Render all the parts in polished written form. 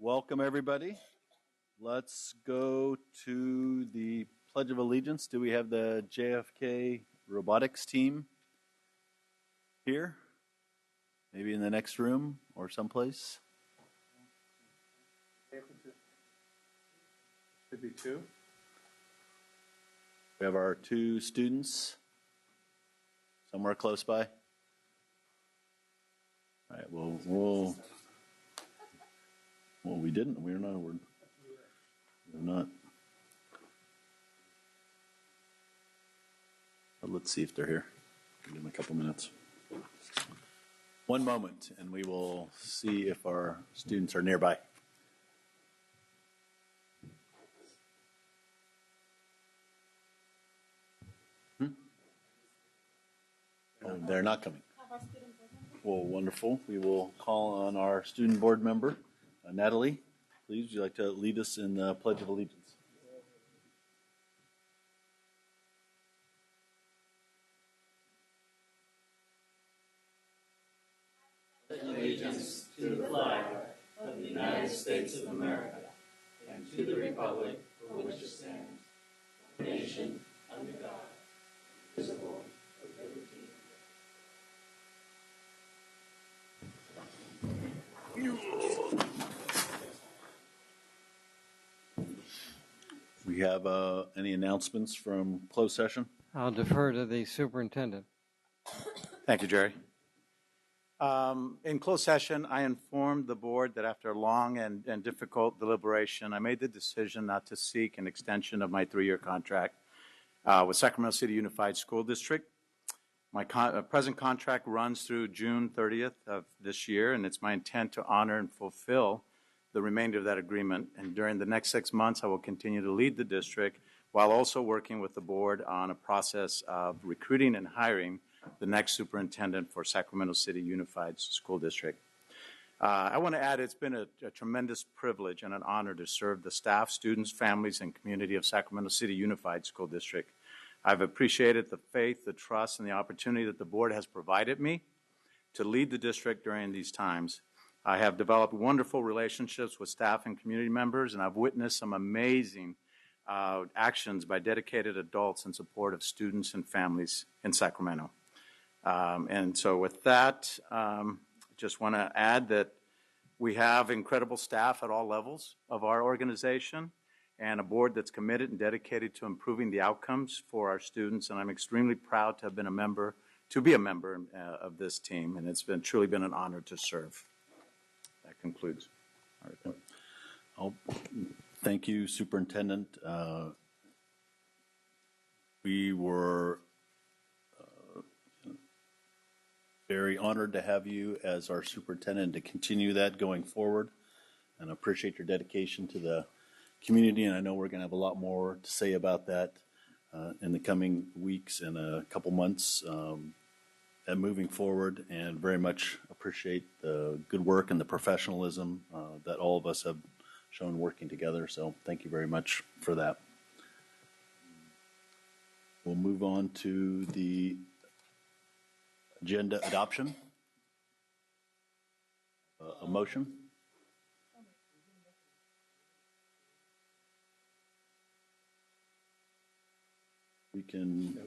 welcome everybody. Let's go to the Pledge of Allegiance. Do we have the JFK robotics team here? Maybe in the next room or someplace? Should be two. We have our two students somewhere close by. All right, well, we didn't. We're not. But let's see if they're here. Give them a couple minutes. One moment, and we will see if our students are nearby. Oh, they're not coming. Well, wonderful. We will call on our student board member, Natalie. Please, would you like to lead us in the Pledge of Allegiance? Allegiance to the flag of the United States of America and to the republic for which it stands, one nation, under God, indivisible, with liberty. We have any announcements from closed session? I'll defer to the superintendent. Thank you, Jerry. In closed session, I informed the board that after a long and difficult deliberation, I made the decision not to seek an extension of my 3-year contract with Sacramento City Unified School District. My present contract runs through June 30th of this year, and it's my intent to honor and fulfill the remainder of that agreement. And during the next 6 months, I will continue to lead the district while also working with the board on a process of recruiting and hiring the next superintendent for Sacramento City Unified School District. I want to add it's been a tremendous privilege and an honor to serve the staff, students, families, and community of Sacramento City Unified School District. I've appreciated the faith, the trust, and the opportunity that the board has provided me to lead the district during these times. I have developed wonderful relationships with staff and community members, and I've witnessed some amazing actions by dedicated adults in support of students and families in Sacramento. And so with that, just want to add that we have incredible staff at all levels of our organization and a board that's committed and dedicated to improving the outcomes for our students. And I'm extremely proud to have been a member of this team. And it's truly been an honor to serve. That concludes. All right. Thank you, Superintendent. We were very honored to have you as our superintendent to continue that going forward, and appreciate your dedication to the community. And I know we're going to have a lot more to say about that in the coming weeks and a couple months and moving forward, and very much appreciate the good work and the professionalism that all of us have shown working together. So thank you very much for that. We'll move on to the agenda adoption. A motion. We can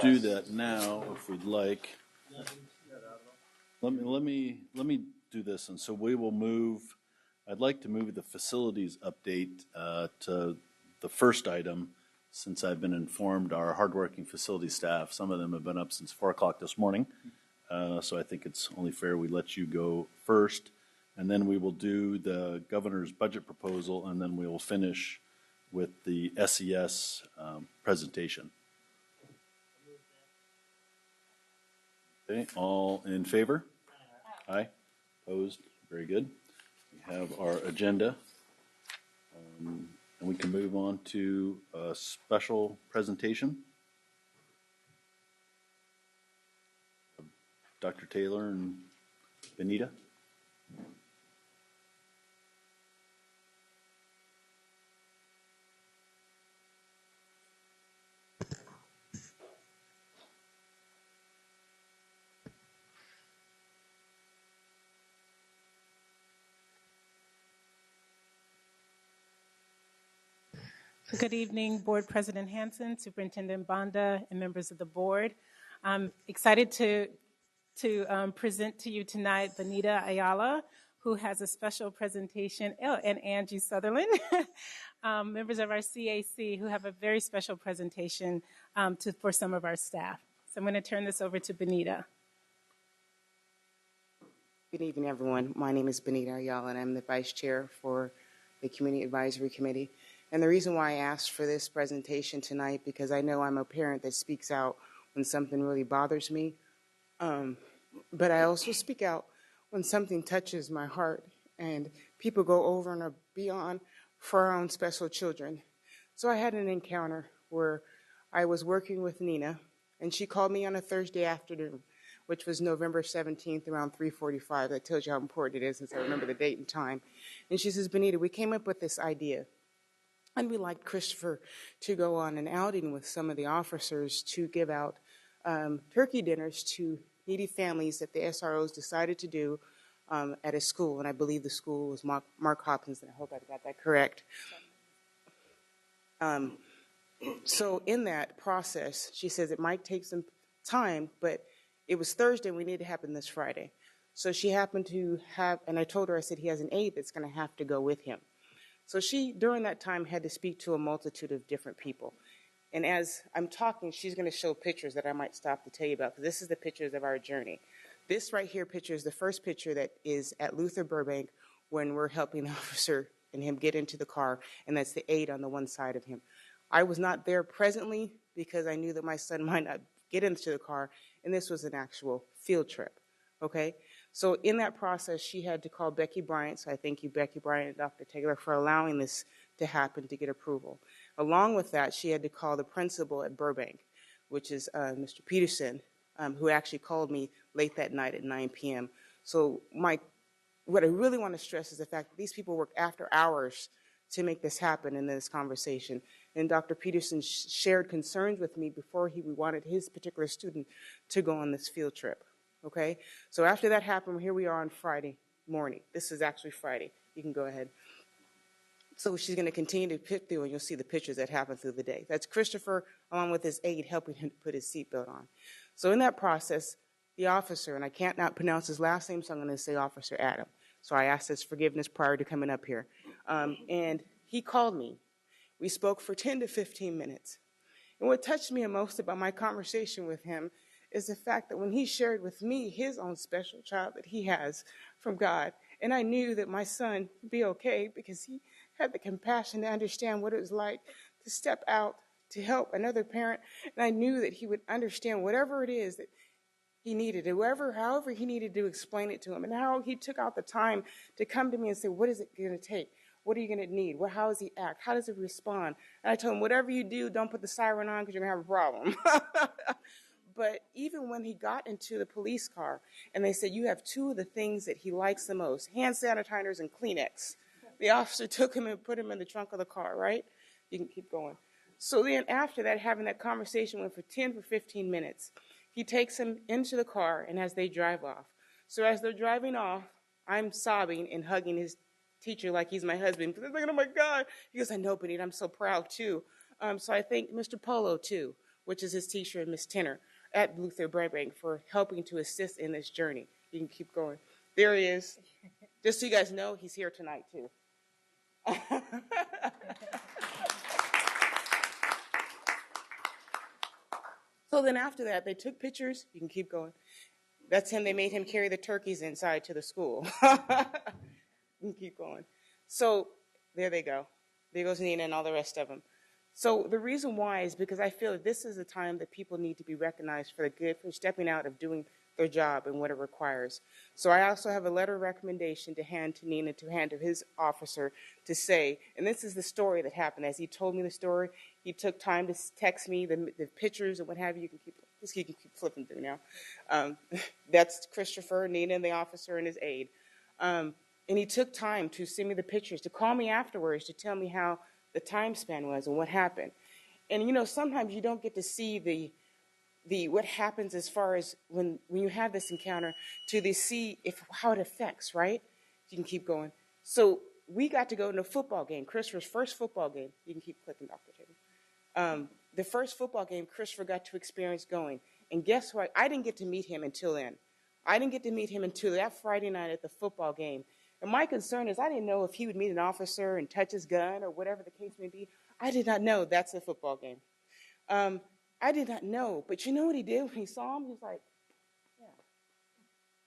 do that now if we'd like. Let me do this, and so we will move. I'd like to move the facilities update to the first item, since I've been informed our hardworking facility staff, some of them have been up since 4 o'clock this morning. So I think it's only fair we let you go first, and then we will do the governor's budget proposal, and then we will finish with the SES presentation. Okay, all in favor? Aye. Opposed? Very good. We have our agenda. And we can move on to a special presentation. Dr. Taylor and Benita. Good evening, Board President Hansen, Superintendent Banda, and members of the board. I'm excited to present to you tonight Benita Ayala, who has a special presentation, and Angie Sutherland, members of our CAC, who have a very special presentation for some of our staff. So I'm going to turn this over to Benita. Good evening, everyone. My name is Benita Ayala, and I'm the Vice Chair for the Community Advisory Committee. And the reason why I asked for this presentation tonight, because I know I'm a parent that speaks out when something really bothers me, but I also speak out when something touches my heart and people go over and beyond for our own special children. So I had an encounter where I was working with Nina, and she called me on a Thursday afternoon, which was November 17th around 3:45. That tells you how important it is since I remember the date and time. And she says, Benita, we came up with this idea. And we'd like Christopher to go on an outing with some of the officers to give out turkey dinners to needy families that the SROs decided to do at a school. And I believe the school was Mark Hopkins, and I hope I got that correct. So in that process, she says it might take some time, but it was Thursday and we need to happen this Friday. So she happened to have, and I told her, I said, he has an aide that's going to have to go with him. So she, during that time, had to speak to a multitude of different people. And as I'm talking, she's going to show pictures that I might stop to tell you about, because this is the pictures of our journey. This right here picture is the first picture that is at Luther Burbank when we're helping the officer and him get into the car, and that's the aide on the one side of him. I was not there presently because I knew that my son might not get into the car, and this was an actual field trip, okay? So in that process, she had to call Becky Bryant, so I thank you, Becky Bryant and Dr. Taylor, for allowing this to happen to get approval. Along with that, she had to call the principal at Burbank, which is Mr. Peterson, who actually called me late that night at 9 p.m. So what I really want to stress is the fact that these people work after hours to make this happen in this conversation. And Dr. Peterson shared concerns with me before we wanted his particular student to go on this field trip. Okay, so after that happened, here we are on Friday morning. This is actually Friday. You can go ahead. So she's going to continue to pick through, and you'll see the pictures that happen through the day. That's Christopher, along with his aide, helping him to put his seatbelt on. So in that process, the officer, and I can't not pronounce his last name, so I'm going to say Officer Adam. So I asked his forgiveness prior to coming up here. And he called me. We spoke for 10 to 15 minutes. And what touched me most about my conversation with him is the fact that when he shared with me his own special child that he has from God, and I knew that my son would be okay because he had the compassion to understand what it was like to step out to help another parent, and I knew that he would understand whatever it is that he needed, however he needed to explain it to him, and how he took out the time to come to me and say, what is it going to take? What are you going to need? How does he act? How does he respond? And I told him, whatever you do, don't put the siren on because you're going to have a problem. But even when he got into the police car and they said, you have two of the things that he likes the most, hand sanitizers and Kleenex, the officer took him and put him in the trunk of the car, right? You can keep going. So then after that, having that conversation went for 10 to 15 minutes. He takes him into the car, and as they drive off. So as they're driving off, I'm sobbing and hugging his teacher like he's my husband. Because I'm like, oh, my God. He goes, I know, Benita, I'm so proud, too. So I thank Mr. Polo, too, which is his teacher, and Miss Tenner at Luther Burbank for helping to assist in this journey. You can keep going. There he is. Just so you guys know, he's here tonight, too. So then after that, they took pictures. You can keep going. That's him. They made him carry the turkeys inside to the school. You can keep going. So there they go. There goes Nina and all the rest of them. So the reason why is because I feel that this is a time that people need to be recognized for stepping out of doing their job and what it requires. So I also have a letter of recommendation to hand to Nina, to hand to his officer, to say, and this is the story that happened. As he told me the story, he took time to text me the pictures and what have you. You can keep flipping through now. That's Christopher, Nina, and the officer and his aide. And he took time to send me the pictures, to call me afterwards, to tell me how the time span was and what happened. And, you know, sometimes you don't get to see the what happens as far as when you have this encounter to see how it affects, right? You can keep going. So we got to go to a football game, Christopher's first football game. You can keep clicking, Dr. Taylor. The first football game Christopher got to experience going. And guess what? I didn't get to meet him until then. I didn't get to meet him until that Friday night at the football game. And my concern is I didn't know if he would meet an officer and touch his gun or whatever the case may be. I did not know that's a football game. I did not know. But you know what he did when he saw him? He was like, yeah.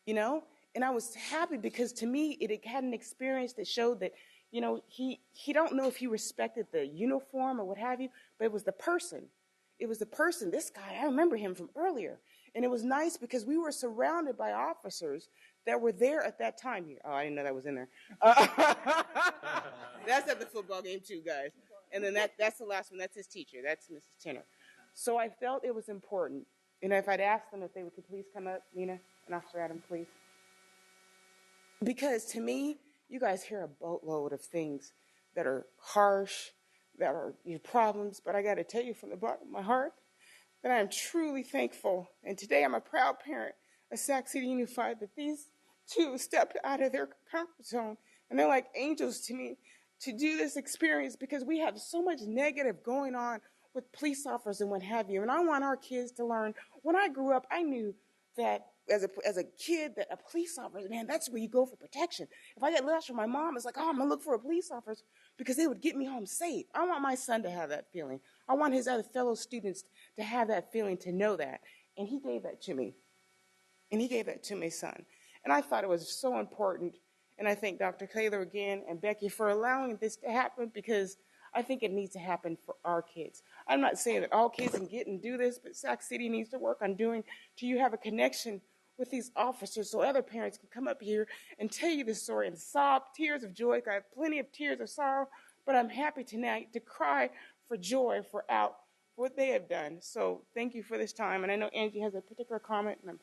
You know? And I was happy because to me, it had an experience that showed that, you know, he don't know if he respected the uniform or what have you, but it was the person. It was the person. This guy, I remember him from earlier. And it was nice because we were surrounded by officers that were there at that time here. Oh, I didn't know that was in there. That's at the football game too, guys. And then that's the last one. That's his teacher. That's Mrs. Tenner. So I felt it was important. And if I'd asked them if they could please come up, Nina and Officer Adam, please. Because to me, you guys hear a boatload of things that are harsh, that are problems, but I got to tell you from the bottom of my heart that I am truly thankful. And today I'm a proud parent of Sac City Unified that these two stepped out of their comfort zone. And they're like angels to me to do this experience because we have so much negative going on with police officers and what have you. And I want our kids to learn. When I grew up, I knew that as a kid, that a police officer, man, that's where you go for protection. If I get letters from my mom, it's like, oh, I'm going to look for a police officer because they would get me home safe. I want my son to have that feeling. I want his other fellow students to have that feeling, to know that. And he gave that to me. And he gave that to my son. And I thought it was so important. And I thank Dr. Taylor again and Becky for allowing this to happen because I think it needs to happen for our kids. I'm not saying that all kids can get and do this, but Sac City needs to work on doing till you have a connection with these officers so other parents can come up here and tell you the story and sob tears of joy. I have plenty of tears of sorrow, but I'm happy tonight to cry for joy for what they have done. So thank you for this time. And I know Angie has a particular comment, and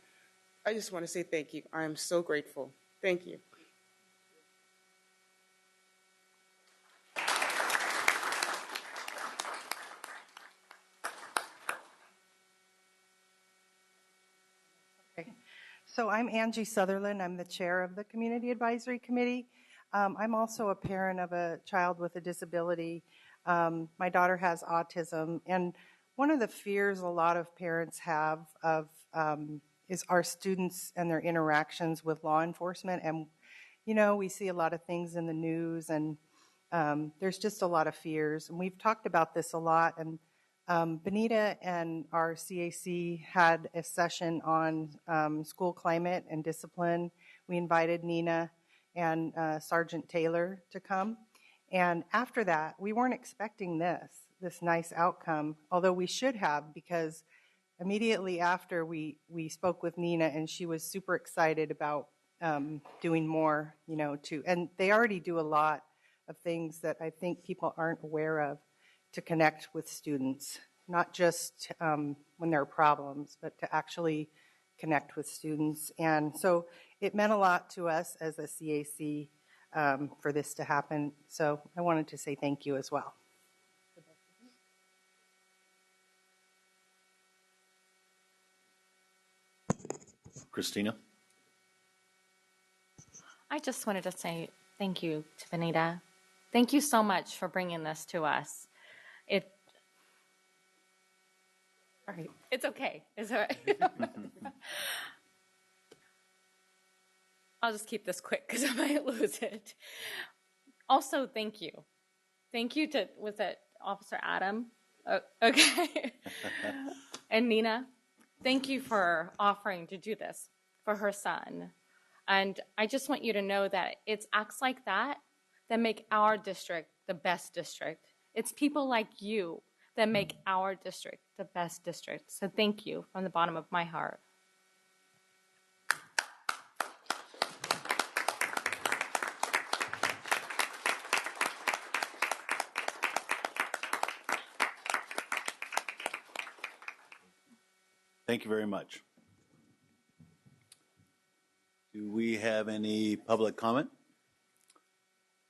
I just want to say thank you. I am so grateful. Thank you. So I'm Angie Sutherland. I'm the chair of the Community Advisory Committee. I'm also a parent of a child with a disability. My daughter has autism, and one of the fears a lot of parents have is our students and their interactions with law enforcement. And, you know, we see a lot of things in the news, and there's just a lot of fears. And we've talked about this a lot, and Benita and our CAC had a session on school climate and discipline. We invited Nina and Sergeant Taylor to come. And after that, we weren't expecting this nice outcome, although we should have, because immediately after we spoke with Nina, and she was super excited about doing more, you know, and they already do a lot of things that I think people aren't aware of, to connect with students, not just when there are problems, but to actually connect with students. And so it meant a lot to us as a CAC for this to happen. So I wanted to say thank you as well. Christina? I just wanted to say thank you to Benita. Thank you so much for bringing this to us. All right. It's okay. It's all right. I'll just keep this quick because I might lose it. Also, thank you. Thank you to, was it Officer Adam? Oh, okay. And Nina, thank you for offering to do this for her son. And I just want you to know that it's acts like that that make our district the best district. It's people like you that make our district the best district. So thank you from the bottom of my heart. Thank you very much. Do we have any public comment?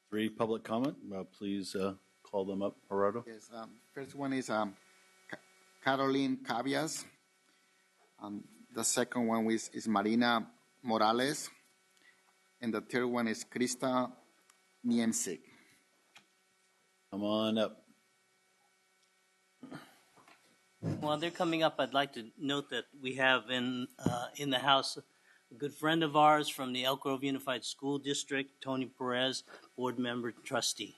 3 public comment. Please call them up, Gerardo. Yes, first one is Caroline Cabias. The second one is Marina Morales. And the third one is Krista Niemczyk. Come on up. While they're coming up, I'd like to note that we have in the House a good friend of ours from the Elk Grove Unified School District, Tony Perez, board member trustee.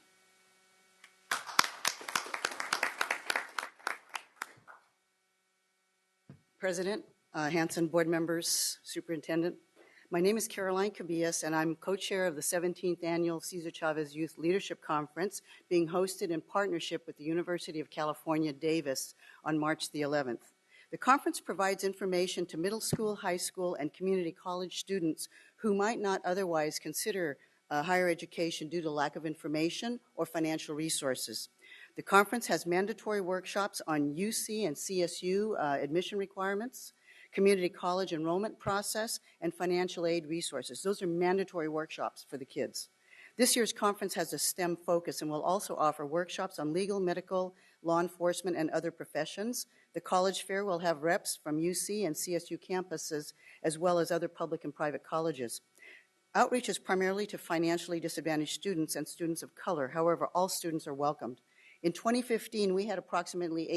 President, Hanson, board members, superintendent. My name is Caroline Cabillas, and I'm co-chair of the 17th Annual Cesar Chavez Youth Leadership Conference, being hosted in partnership with the University of California, Davis, on March the 11th. The conference provides information to middle school, high school, and community college students who might not otherwise consider higher education due to lack of information or financial resources. The conference has mandatory workshops on UC and CSU admission requirements, community college enrollment process, and financial aid resources. Those are mandatory workshops for the kids. This year's conference has a STEM focus and will also offer workshops on legal, medical, law enforcement, and other professions. The college fair will have reps from UC and CSU campuses, as well as other public and private colleges. Outreach is primarily to financially disadvantaged students and students of color. However, all students are welcomed. In 2015, we had approximately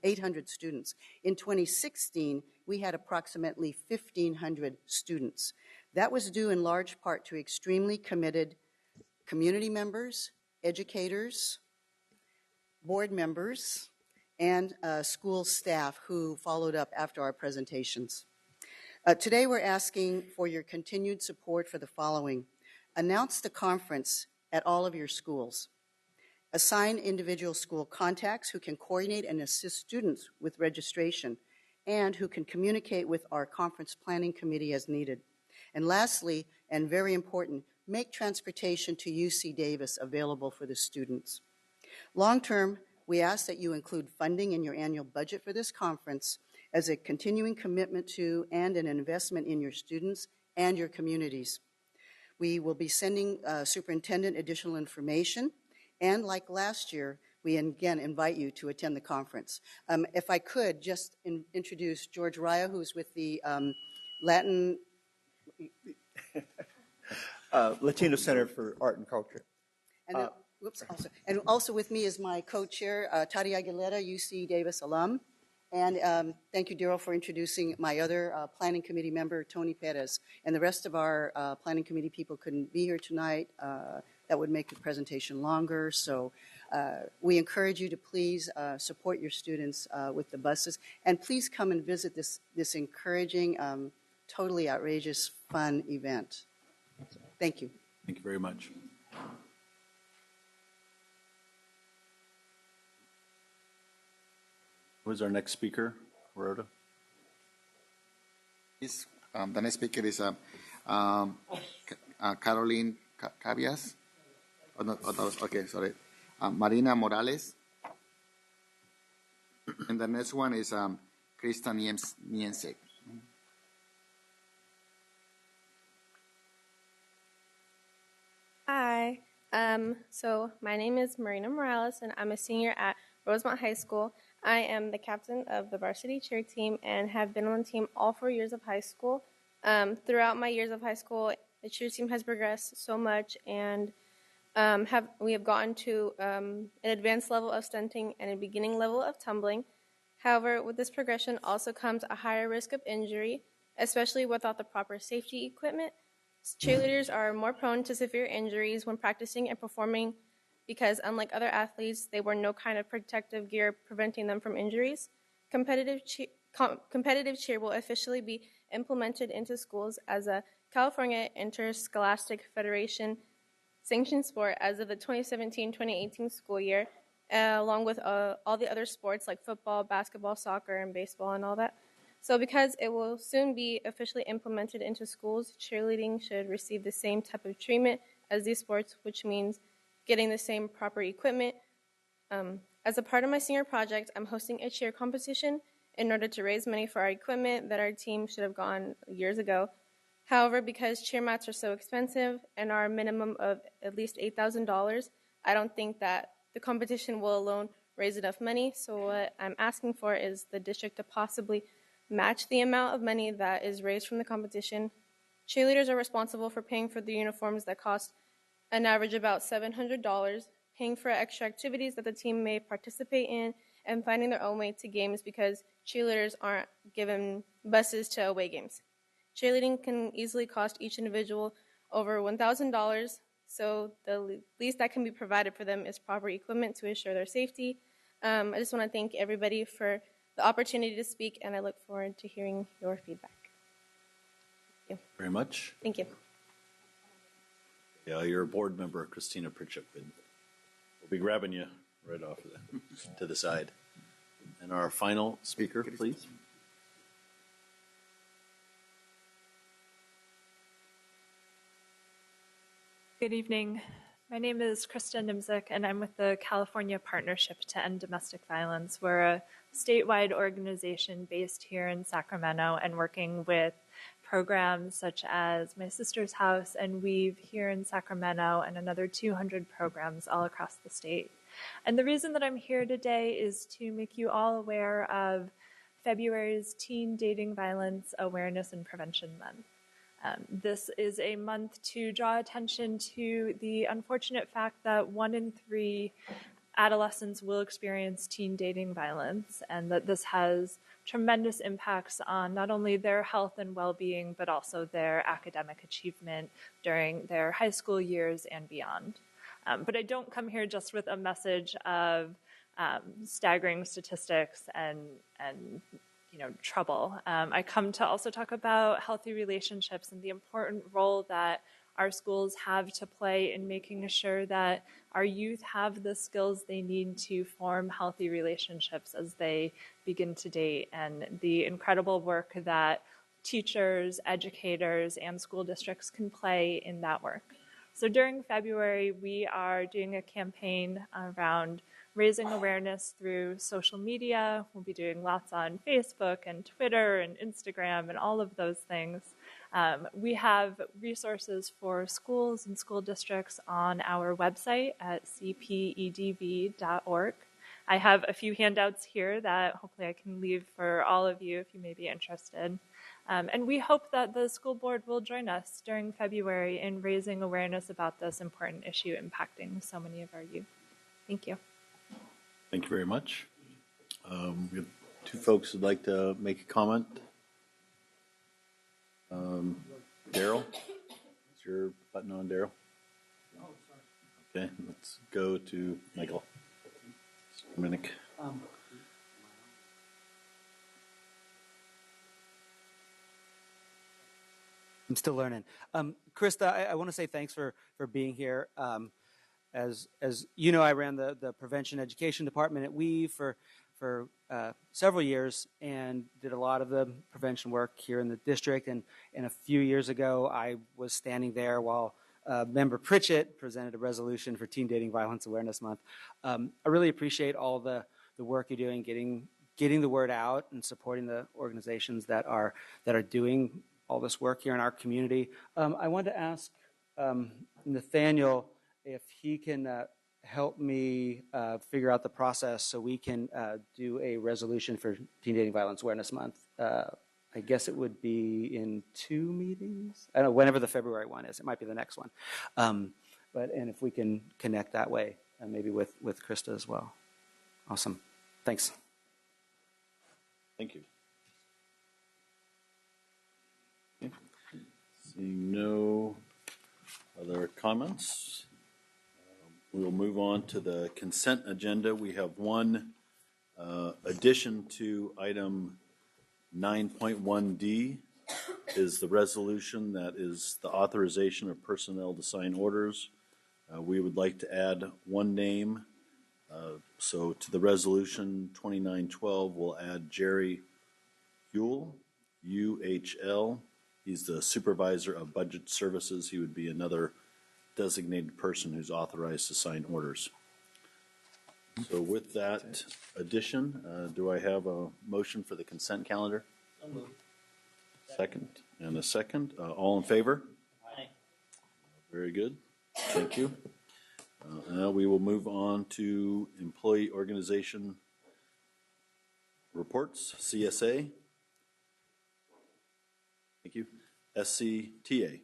800 students. In 2016, we had approximately 1,500 students. That was due in large part to extremely committed community members, educators, board members, and school staff who followed up after our presentations. Today, we're asking for your continued support for the following. Announce the conference at all of your schools. Assign individual school contacts who can coordinate and assist students with registration and who can communicate with our conference planning committee as needed. And lastly, and very important, make transportation to UC Davis available for the students. Long term, we ask that you include funding in your annual budget for this conference as a continuing commitment to and an investment in your students and your communities. We will be sending superintendent additional information. And like last year, we again invite you to attend the conference. If I could just introduce George Raya, who's with the Latin... Latino Center for Art and Culture. And, also with me is my co-chair, Tati Aguilera, UC Davis alum. And thank you, Daryl, for introducing my other planning committee member, Tony Perez. And the rest of our planning committee people couldn't be here tonight. That would make the presentation longer. So we encourage you to please support your students with the buses. And please come and visit this encouraging, totally outrageous, fun event. Thank you. Thank you very much. Who's our next speaker, Rhoda? The next speaker is Caroline Cabias. Oh, no, okay, sorry. Marina Morales. And the next one is Krista Niemczyk. Hi. So my name is Marina Morales, and I'm a senior at Rosemont High School. I am the captain of the varsity cheer team and have been on the team all 4 years of high school. Throughout my years of high school, the cheer team has progressed so much, and we have gotten to an advanced level of stunting and a beginning level of tumbling. However, with this progression also comes a higher risk of injury, especially without the proper safety equipment. Cheerleaders are more prone to severe injuries when practicing and performing because, unlike other athletes, they wear no kind of protective gear preventing them from injuries. Competitive cheer will officially be implemented into schools as a California Interscholastic Federation sanctioned sport as of the 2017-2018 school year, along with all the other sports like football, basketball, soccer, and baseball and all that. So because it will soon be officially implemented into schools, cheerleading should receive the same type of treatment as these sports, which means getting the same proper equipment. As a part of my senior project, I'm hosting a cheer competition in order to raise money for our equipment that our team should have gotten years ago. However, because cheer mats are so expensive and are a minimum of at least $8,000, I don't think that the competition will alone raise enough money. So what I'm asking for is the district to possibly match the amount of money that is raised from the competition. Cheerleaders are responsible for paying for the uniforms that cost an average about $700, paying for extra activities that the team may participate in, and finding their own way to games because cheerleaders aren't given buses to away games. Cheerleading can easily cost each individual over $1,000, so the least that can be provided for them is proper equipment to ensure their safety. I just want to thank everybody for the opportunity to speak, and I look forward to hearing your feedback. Thank you. Very much. Thank you. Yeah, you're a board member, Christina Pritchett. We'll be grabbing you right off of to the side. And our final speaker, please. Good evening. My name is Krista Nimzik, and I'm with the California Partnership to End Domestic Violence. We're a statewide organization based here in Sacramento and working with programs such as My Sister's House and Weave here in Sacramento and another 200 programs all across the state. And the reason that I'm here today is to make you all aware of February's Teen Dating Violence Awareness and Prevention Month. This is a month to draw attention to the unfortunate fact that 1 in 3 adolescents will experience teen dating violence, and that this has tremendous impacts on not only their health and well-being, but also their academic achievement during their high school years and beyond. But I don't come here just with a message of staggering statistics and trouble. I come to also talk about healthy relationships and the important role that our schools have to play in making sure that our youth have the skills they need to form healthy relationships as they begin to date, and the incredible work that teachers, educators, and school districts can play in that work. So during February, we are doing a campaign around raising awareness through social media. We'll be doing lots on Facebook and Twitter and Instagram and all of those things. We have resources for schools and school districts on our website at cpedv.org. I have a few handouts here that hopefully I can leave for all of you if you may be interested. And we hope that the school board will join us during February in raising awareness about this important issue impacting so many of our youth. Thank you. Thank you very much. We have 2 folks who'd like to make a comment. Daryl, is your button on, Daryl? Okay, let's go to Michael. Dominic. I'm still learning. Krista, I want to say thanks for being here. As you know, I ran the prevention education department at Weave for several years and did a lot of the prevention work here in the district. And a few years ago, I was standing there while Member Pritchett presented a resolution for Teen Dating Violence Awareness Month. I really appreciate all the work you're doing, getting the word out and supporting the organizations that are doing all this work here in our community. I wanted to ask Nathaniel if he can help me figure out the process so we can do a resolution for Teen Dating Violence Awareness Month. I guess it would be in 2 meetings. I don't know, whenever the February one is. It might be the next one. And if we can connect that way, maybe with Krista as well. Awesome. Thanks. Thank you. Okay. Seeing no other comments, we will move on to the consent agenda. We have one addition to item 9.1D is the resolution that is the authorization of personnel to sign orders. We would like to add one name. So to the resolution 2912, we'll add Jerry Huhl, UHL. He's the supervisor of budget services. He would be another designated person who's authorized to sign orders. So with that addition, do I have a motion for the consent calendar? Second. And a second. All in favor? Aye. Very good. Thank you. Now we will move on to employee organization reports, CSA. Thank you. SCTA.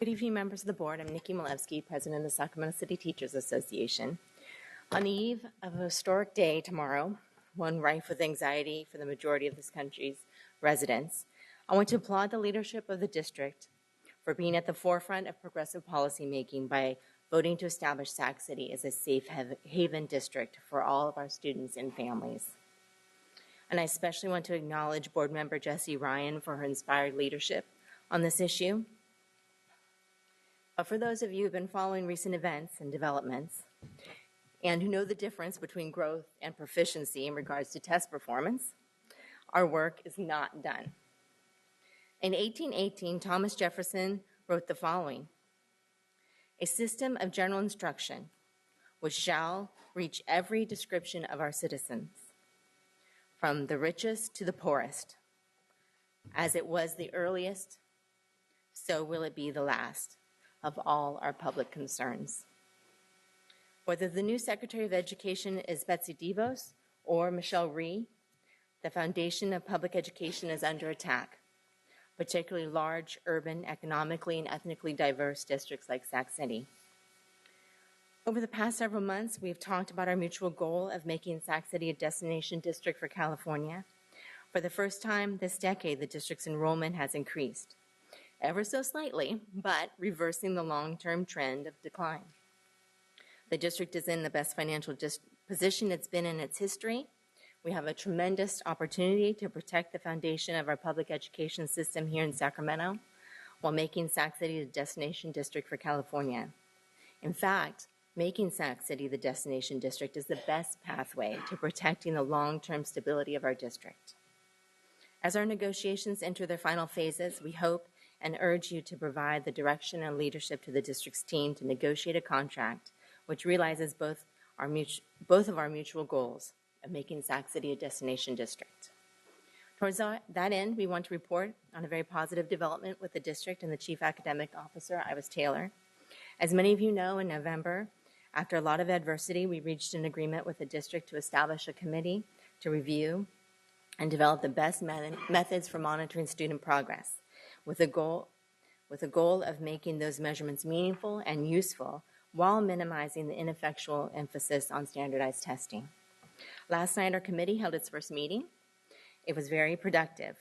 Good evening, members of the board. I'm Nikki Malevsky, president of the Sacramento City Teachers Association. On the eve of a historic day tomorrow, one rife with anxiety for the majority of this country's residents, I want to applaud the leadership of the district for being at the forefront of progressive policymaking by voting to establish Sac City as a safe haven district for all of our students and families. And I especially want to acknowledge board member Jessie Ryan for her inspired leadership on this issue. But for those of you who have been following recent events and developments and who know the difference between growth and proficiency in regards to test performance, our work is not done. In 1818, Thomas Jefferson wrote the following: "A system of general instruction which shall reach every description of our citizens, from the richest to the poorest. As it was the earliest, so will it be the last of all our public concerns." Whether the new Secretary of Education is Betsy DeVos or Michelle Rhee, the foundation of public education is under attack, particularly large, urban, economically and ethnically diverse districts like Sac City. Over the past several months, we have talked about our mutual goal of making Sac City a destination district for California. For the first time this decade, the district's enrollment has increased, ever so slightly, but reversing the long-term trend of decline. The district is in the best financial position it's been in its history. We have a tremendous opportunity to protect the foundation of our public education system here in Sacramento while making Sac City the destination district for California. In fact, making Sac City the destination district is the best pathway to protecting the long-term stability of our district. As our negotiations enter their final phases, we hope and urge you to provide the direction and leadership to the district's team to negotiate a contract which realizes both of our mutual goals of making Sac City a destination district. Towards that end, we want to report on a very positive development with the district and the Chief Academic Officer, Ivis Taylor. As many of you know, in November, after a lot of adversity, we reached an agreement with the district to establish a committee to review and develop the best methods for monitoring student progress, with a goal of making those measurements meaningful and useful while minimizing the ineffectual emphasis on standardized testing. Last night, our committee held its first meeting. It was very productive.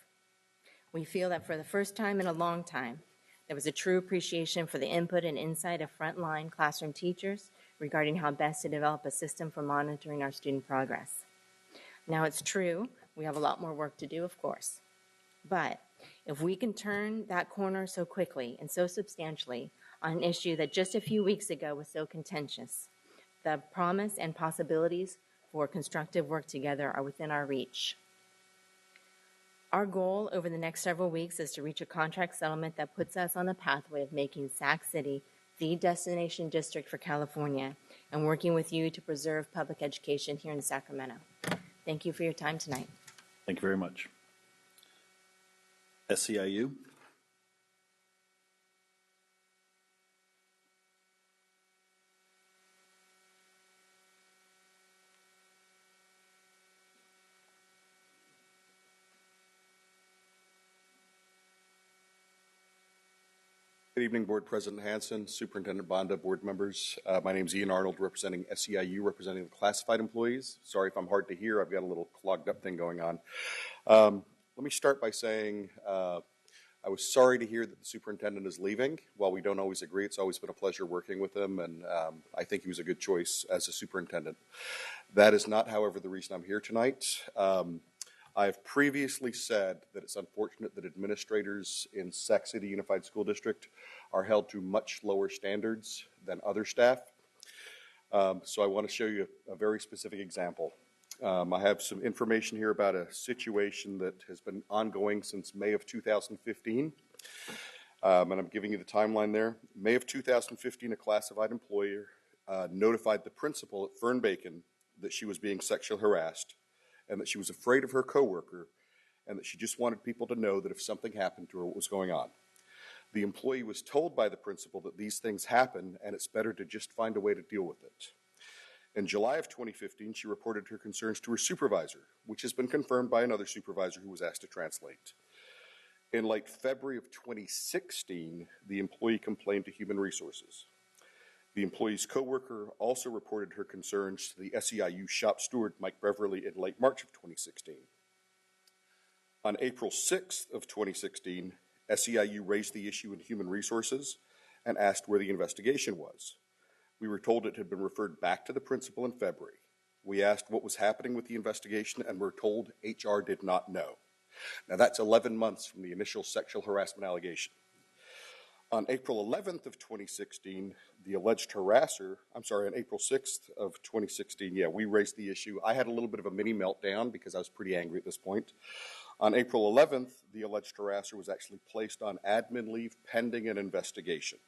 We feel that for the first time in a long time, there was a true appreciation for the input and insight of frontline classroom teachers regarding how best to develop a system for monitoring our student progress. Now, it's true, we have a lot more work to do, of course. But if we can turn that corner so quickly and so substantially on an issue that just a few weeks ago was so contentious, the promise and possibilities for constructive work together are within our reach. Our goal over the next several weeks is to reach a contract settlement that puts us on the pathway of making Sac City the destination district for California and working with you to preserve public education here in Sacramento. Thank you for your time tonight. Thank you very much. SEIU. Good evening, Board President Hanson, Superintendent Bonda, board members. My name is Ian Arnold, representing SEIU, representing the classified employees. Sorry if I'm hard to hear. I've got a little clogged up thing going on. Let me start by saying I was sorry to hear that the superintendent is leaving. While we don't always agree, it's always been a pleasure working with him, and I think he was a good choice as a superintendent. That is not, however, the reason I'm here tonight. I have previously said that it's unfortunate that administrators in Sac City Unified School District are held to much lower standards than other staff. So I want to show you a very specific example. I have some information here about a situation that has been ongoing since May of 2015. And I'm giving you the timeline there. May of 2015, a classified employer notified the principal at Fernbacon that she was being sexually harassed, and that she was afraid of her coworker, and that she just wanted people to know that if something happened to her, what was going on. The employee was told by the principal that these things happen, and it's better to just find a way to deal with it. In July of 2015, she reported her concerns to her supervisor, which has been confirmed by another supervisor who was asked to translate. In late February of 2016, the employee complained to Human Resources. The employee's coworker also reported her concerns to the SEIU shop steward, Mike Beverly, in late March of 2016. On April 6th of 2016, SEIU raised the issue in Human Resources and asked where the investigation was. We were told it had been referred back to the principal in February. We asked what was happening with the investigation and were told HR did not know. Now that's 11 months from the initial sexual harassment allegation. On April 11th of 2016, the alleged harasser, on April 6th of 2016, we raised the issue. I had a little bit of a mini meltdown because I was pretty angry at this point. On April 11th, the alleged harasser was actually placed on admin leave pending an investigation.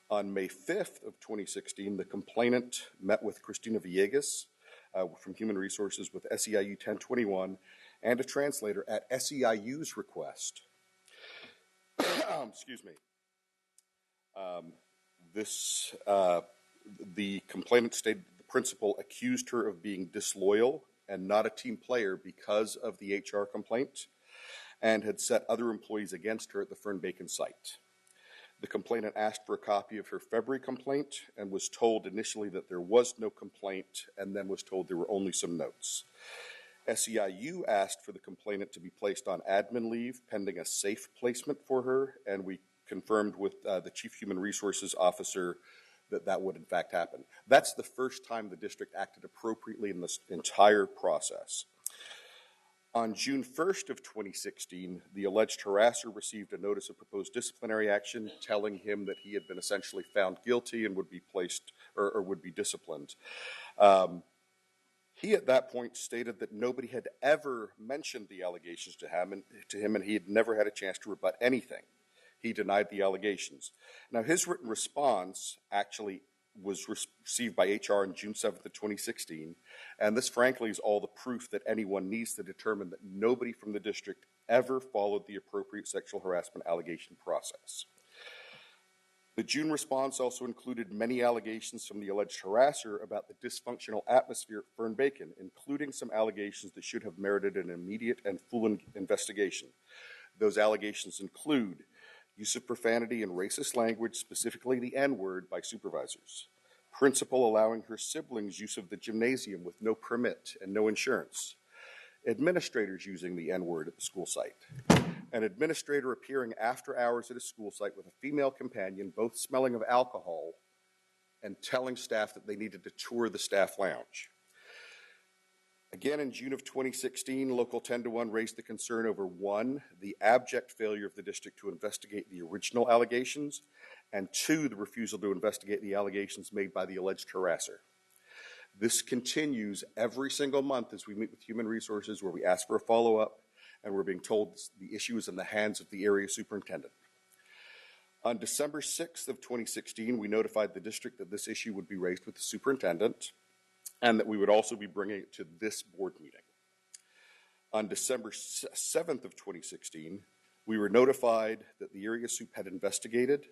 On May 5th of 2016, the complainant met with Christina Villegas from Human Resources with SEIU 1021 and a translator at SEIU's request. Excuse me. The complainant stated the principal accused her of being disloyal and not a team player because of the HR complaint and had set other employees against her at the Fern-Bacon site. The complainant asked for a copy of her February complaint and was told initially that there was no complaint and then was told there were only some notes. SEIU asked for the complainant to be placed on admin leave pending a safe placement for her, and we confirmed with the Chief Human Resources Officer that that would in fact happen. That's the first time the district acted appropriately in this entire process. On June 1st of 2016, the alleged harasser received a notice of proposed disciplinary action telling him that he had been essentially found guilty and would be placed or would be disciplined. He at that point stated that nobody had ever mentioned the allegations to him and he had never had a chance to rebut anything. He denied the allegations. Now, his written response actually was received by HR on June 7th of 2016, and this frankly is all the proof that anyone needs to determine that nobody from the district ever followed the appropriate sexual harassment allegation process. The June response also included many allegations from the alleged harasser about the dysfunctional atmosphere at Fern-Bacon, including some allegations that should have merited an immediate and full investigation. Those allegations include use of profanity and racist language, specifically the N-word, by supervisors. Principal allowing her siblings use of the gymnasium with no permit and no insurance. Administrators using the N-word at the school site. An administrator appearing after hours at a school site with a female companion, both smelling of alcohol, and telling staff that they needed to tour the staff lounge. Again, in June of 2016, Local 10-1 raised the concern over, one, the abject failure of the district to investigate the original allegations, and two, the refusal to investigate the allegations made by the alleged harasser. This continues every single month as we meet with Human Resources where we ask for a follow-up and we're being told the issue is in the hands of the area superintendent. On December 6th of 2016, we notified the district that this issue would be raised with the superintendent and that we would also be bringing it to this board meeting. On December 7th of 2016, we were notified that the area soup had investigated.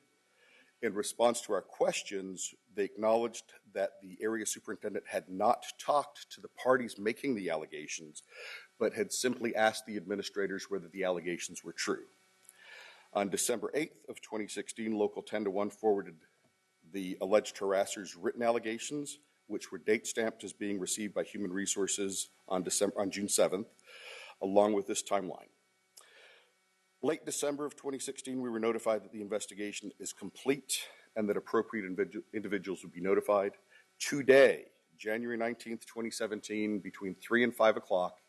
In response to our questions, they acknowledged that the area superintendent had not talked to the parties making the allegations, but had simply asked the administrators whether the allegations were true. On December 8th of 2016, Local 10-1 forwarded the alleged harasser's written allegations, which were date stamped as being received by Human Resources on June 7th, along with this timeline. Late December of 2016, we were notified that the investigation is complete and that appropriate individuals would be notified. Today, January 19th, 2017, between 3 and 5 o'clock,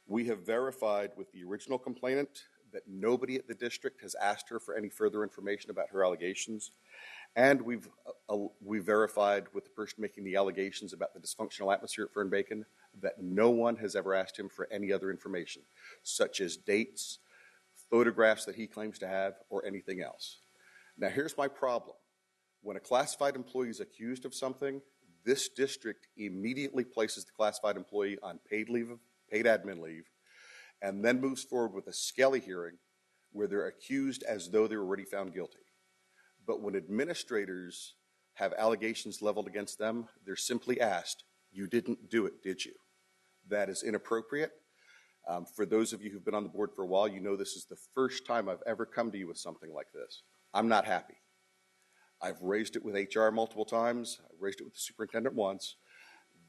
we have verified with the original complainant that nobody at the district has asked her for any further information about her allegations. And we've verified with the person making the allegations about the dysfunctional atmosphere at Fern-Bacon that no one has ever asked him for any other information, such as dates, photographs that he claims to have, or anything else. Now, here's my problem. When a classified employee is accused of something, this district immediately places the classified employee on paid admin leave, and then moves forward with a Skelly hearing where they're accused as though they're already found guilty. But when administrators have allegations leveled against them, they're simply asked, "You didn't do it, did you?" That is inappropriate. For those of you who've been on the board for a while, you know this is the first time I've ever come to you with something like this. I'm not happy. I've raised it with HR multiple times. I've raised it with the superintendent once.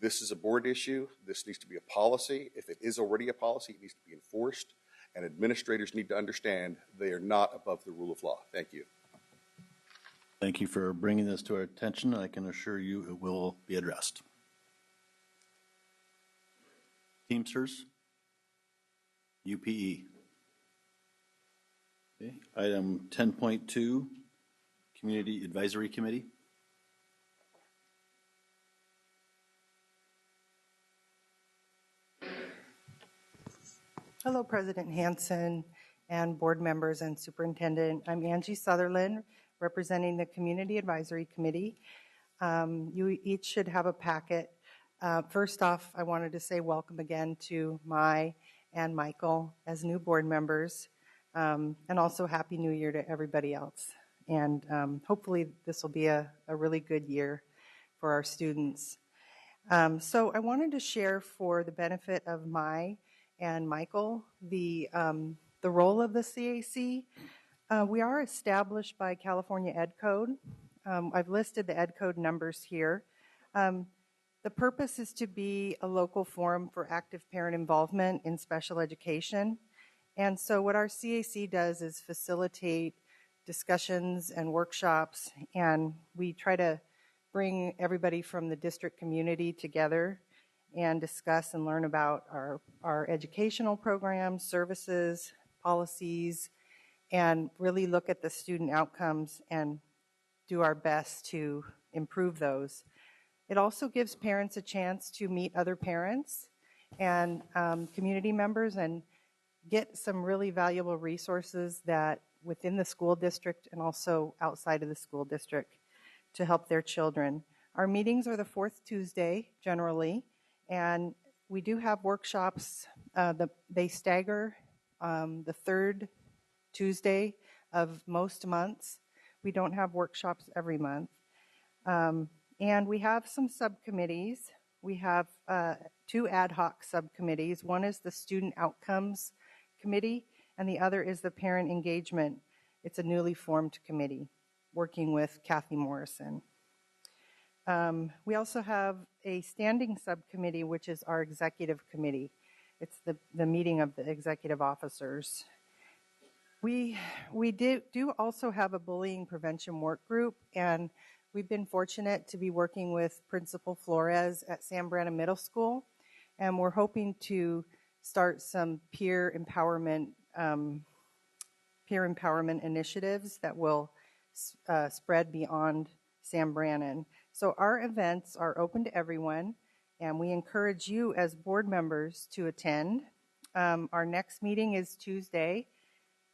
This is a board issue. This needs to be a policy. If it is already a policy, it needs to be enforced. And administrators need to understand they are not above the rule of law. Thank you. Thank you for bringing this to our attention. I can assure you it will be addressed. Teamsters, UPE. Okay. Item 10.2, Community Advisory Committee. Hello, President Hansen and board members and superintendent. I'm Angie Sutherland, representing the Community Advisory Committee. You each should have a packet. First off, I wanted to say welcome again to Mai and Michael as new board members, and also Happy New Year to everybody else. And hopefully this will be a really good year for our students. So I wanted to share, for the benefit of Mai and Michael, the role of the CAC. We are established by California Ed Code. I've listed the Ed Code numbers here. The purpose is to be a local forum for active parent involvement in special education. And so what our CAC does is facilitate discussions and workshops, and we try to bring everybody from the district community together and discuss and learn about our educational programs, services, policies, and really look at the student outcomes and do our best to improve those. It also gives parents a chance to meet other parents and community members and get some really valuable resources that within the school district and also outside of the school district to help their children. Our meetings are the fourth Tuesday generally, and we do have workshops. They stagger the third Tuesday of most months. We don't have workshops every month. And we have some subcommittees. We have 2 ad hoc subcommittees. One is the Student Outcomes Committee, and the other is the Parent Engagement. It's a newly formed committee working with Kathy Morrison. We also have a standing subcommittee, which is our executive committee. It's the meeting of the executive officers. We do also have a bullying prevention work group, and we've been fortunate to be working with Principal Flores at San Brandon Middle School, and we're hoping to start some peer empowerment initiatives that will spread beyond San Brandon. So our events are open to everyone, and we encourage you as board members to attend. Our next meeting is Tuesday,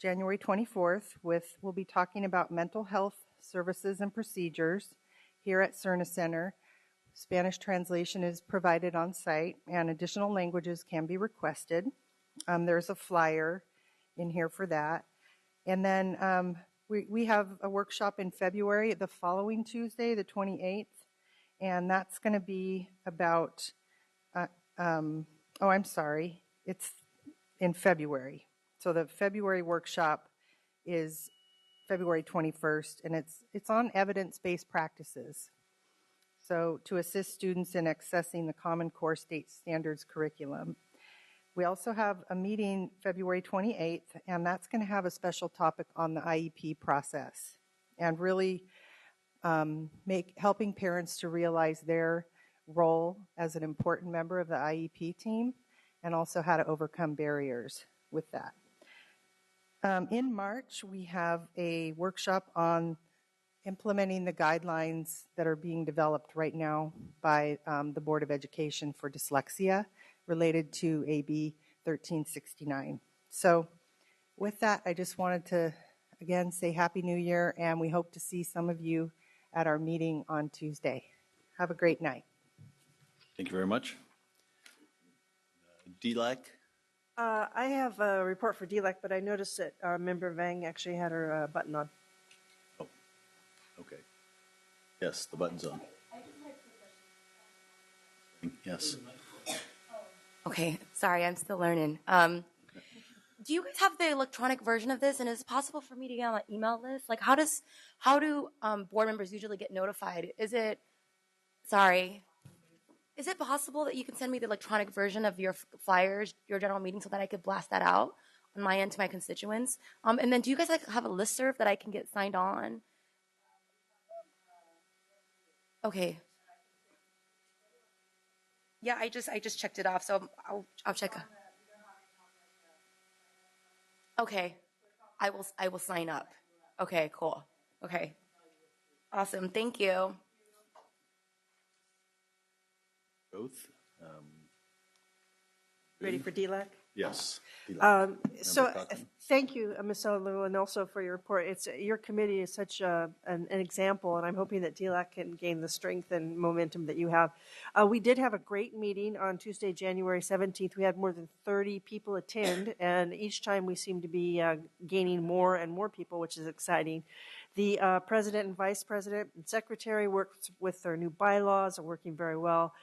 January 24th. We'll be talking about mental health services and procedures here at Cerna Center. Spanish translation is provided on site, and additional languages can be requested. There's a flyer in here for that. And then we have a workshop in February, the following Tuesday, the 28th, and that's going to be about, it's in February. So the February workshop is February 21st, and it's on evidence-based practices. So to assist students in accessing the Common Core State Standards curriculum. We also have a meeting February 28th, and that's going to have a special topic on the IEP process and really helping parents to realize their role as an important member of the IEP team and also how to overcome barriers with that. In March, we have a workshop on implementing the guidelines that are being developed right now by the Board of Education for dyslexia related to AB 1369. So with that, I just wanted to, again, say Happy New Year, and we hope to see some of you at our meeting on Tuesday. Have a great night. Thank you very much. DLAC? I have a report for DLAC, but I noticed that our member Vang actually had her button on. Oh, okay. Yes, the button's on. Yes. Okay, sorry, I'm still learning. Do you guys have the electronic version of this? And is it possible for me to get on my email list? Like, how do board members usually get notified? Is it possible that you can send me the electronic version of your flyers, your general meeting, so that I could blast that out on my end to my constituents? And then do you guys have a listserv that I can get signed on? Okay. Yeah, I just checked it off, so I'll check. Okay, I will sign up. Okay, cool. Okay, awesome. Thank you. Both. Ready for DLAC? Yes. So thank you, Ms. Sutherland, and also for your report. Your committee is such an example, and I'm hoping that DLAC can gain the strength and momentum that you have. We did have a great meeting on Tuesday, January 17th. We had more than 30 people attend, and each time we seem to be gaining more and more people, which is exciting. The president and vice president and secretary worked with their new bylaws, are working very well.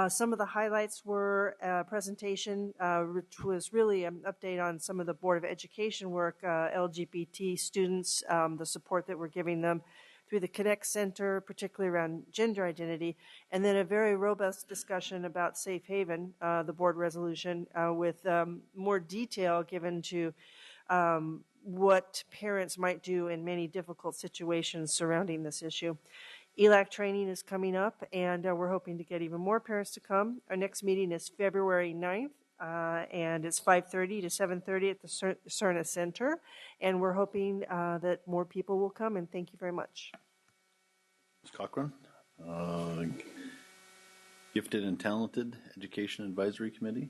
Some of the highlights were a presentation, which was really an update on some of the Board of Education work, LGBT students, the support that we're giving them through the Connect Center, particularly around gender identity, and then a very robust discussion about Safe Haven, the board resolution, with more detail given to what parents might do in many difficult situations surrounding this issue. ELAC training is coming up, and we're hoping to get even more parents to come. Our next meeting is February 9th, and it's 5:30 to 7:30 at the Cerna Center, and we're hoping that more people will come, and thank you very much. Ms. Cochran, Gifted and Talented Education Advisory Committee.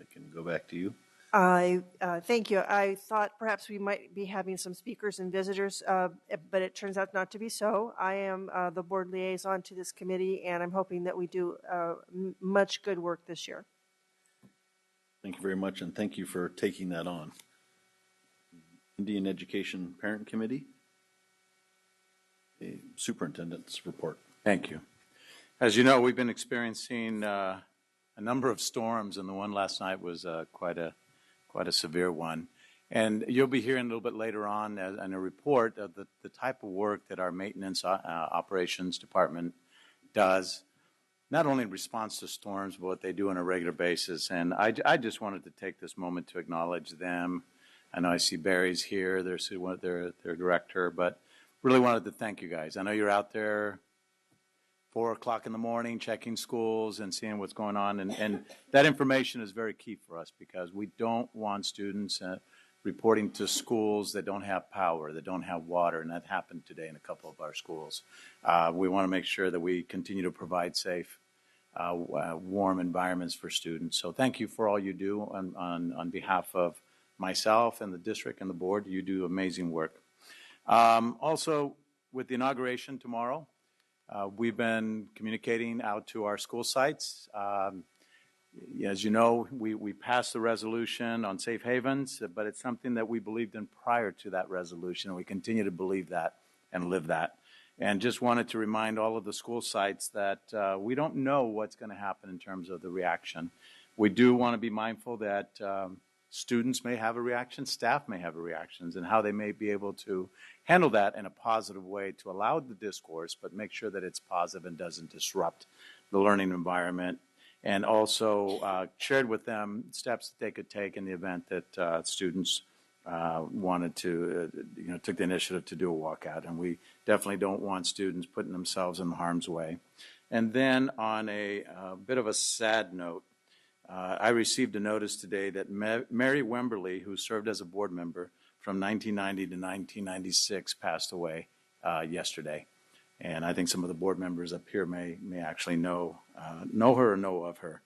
I can go back to you. Thank you. I thought perhaps we might be having some speakers and visitors, but it turns out not to be so. I am the board liaison to this committee, and I'm hoping that we do much good work this year. Thank you very much, and thank you for taking that on. Indian Education Parent Committee. The superintendent's report. Thank you. As you know, we've been experiencing a number of storms, and the one last night was quite a severe one. And you'll be hearing a little bit later on in a report of the type of work that our maintenance operations department does, not only in response to storms, but what they do on a regular basis. And I just wanted to take this moment to acknowledge them. I know I see Barry's here, their director, but really wanted to thank you guys. I know you're out there 4 o'clock in the morning, checking schools and seeing what's going on. And that information is very key for us because we don't want students reporting to schools that don't have power, that don't have water, and that happened today in a couple of our schools. We want to make sure that we continue to provide safe, warm environments for students. So thank you for all you do on behalf of myself and the district and the board. You do amazing work. Also, with the inauguration tomorrow, we've been communicating out to our school sites. As you know, we passed the resolution on safe havens, but it's something that we believed in prior to that resolution, and we continue to believe that and live that. And just wanted to remind all of the school sites that we don't know what's going to happen in terms of the reaction. We do want to be mindful that students may have a reaction, staff may have reactions, and how they may be able to handle that in a positive way to allow the discourse, but make sure that it's positive and doesn't disrupt the learning environment. And also shared with them steps that they could take in the event that students wanted to, took the initiative to do a walkout. And we definitely don't want students putting themselves in harm's way. And then on a bit of a sad note, I received a notice today that Mary Wemberly, who served as a board member from 1990 to 1996, passed away yesterday. And I think some of the board members up here may actually know her or know of her.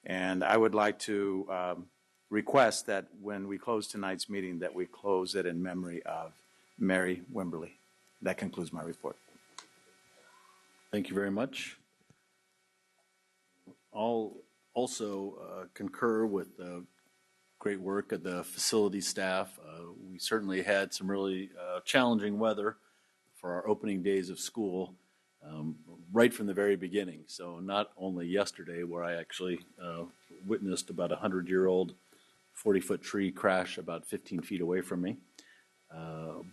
And I would like to request that when we close tonight's meeting, that we close it in memory of Mary Wemberly. That concludes my report. Thank you very much. I'll also concur with the great work of the facility staff. We certainly had some really challenging weather for our opening days of school right from the very beginning. So not only yesterday, where I actually witnessed about a 100-year-old 40-foot tree crash about 15 feet away from me.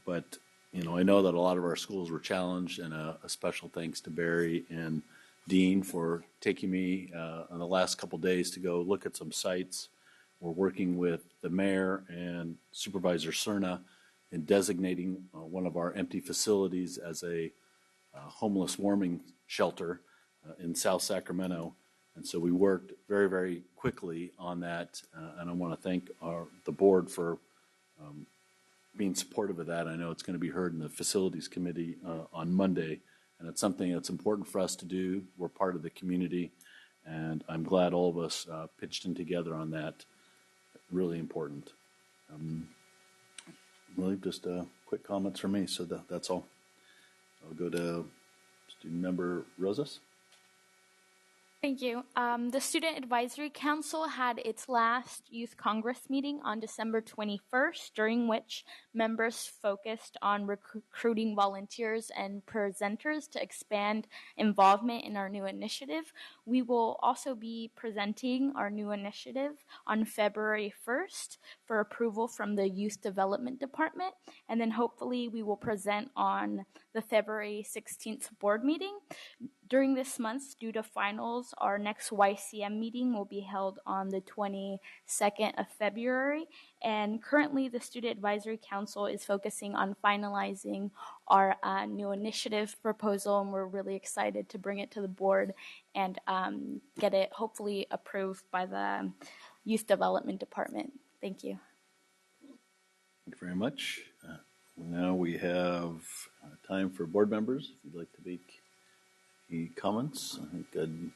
But I know that a lot of our schools were challenged, and a special thanks to Barry and Dean for taking me on the last couple days to go look at some sites. We're working with the mayor and Supervisor Cerna in designating one of our empty facilities as a homeless warming shelter in South Sacramento. And so we worked very, very quickly on that, and I want to thank the board for being supportive of that. I know it's going to be heard in the Facilities Committee on Monday, and it's something that's important for us to do. We're part of the community, and I'm glad all of us pitched in together on that. Really important. Really just quick comments from me, so that's all. I'll go to student member Rosas. Thank you. The Student Advisory Council had its last Youth Congress meeting on December 21st, during which members focused on recruiting volunteers and presenters to expand involvement in our new initiative. We will also be presenting our new initiative on February 1st for approval from the Youth Development Department, and then hopefully we will present on the February 16th board meeting. During this month, due to finals, our next YCM meeting will be held on the 22nd of February. And currently, the Student Advisory Council is focusing on finalizing our new initiative proposal, and we're really excited to bring it to the board and get it hopefully approved by the Youth Development Department. Thank you. Thank you very much. Now we have time for board members, if you'd like to make any comments. I think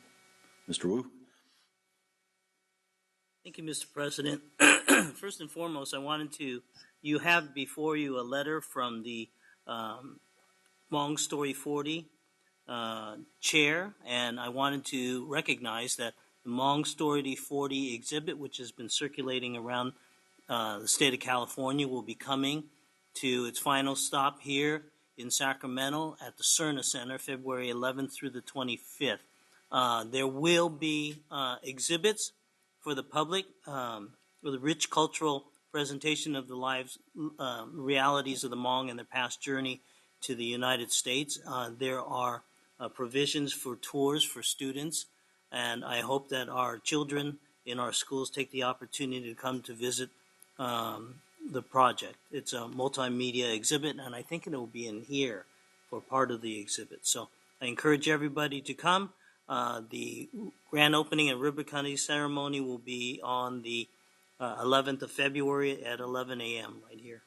Mr. Wu. Thank you, Mr. President. First and foremost, you have before you a letter from the Hmong Story 40 chair, and I wanted to recognize that the Hmong Story 40 exhibit, which has been circulating around the state of California, will be coming to its final stop here in Sacramento at the Cerna Center, February 11th through the 25th. There will be exhibits for the public with a rich cultural presentation of the lives, realities of the Hmong and their past journey to the United States. There are provisions for tours for students, and I hope that our children in our schools take the opportunity to come to visit the project. It's a multimedia exhibit, and I think it will be in here for part of the exhibit. So I encourage everybody to come. The grand opening and ribbon cutting ceremony will be on the 11th of February at 11 a.m. right here.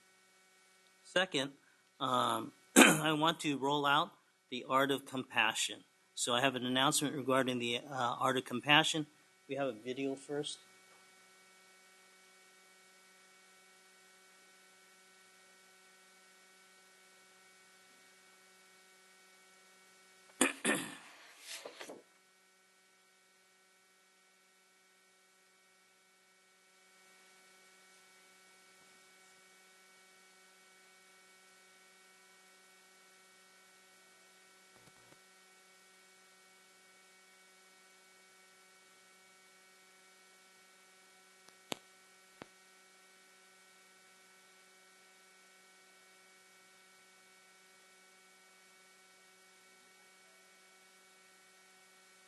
Second, I want to roll out the Art of Compassion. So I have an announcement regarding the Art of Compassion. We have a video first.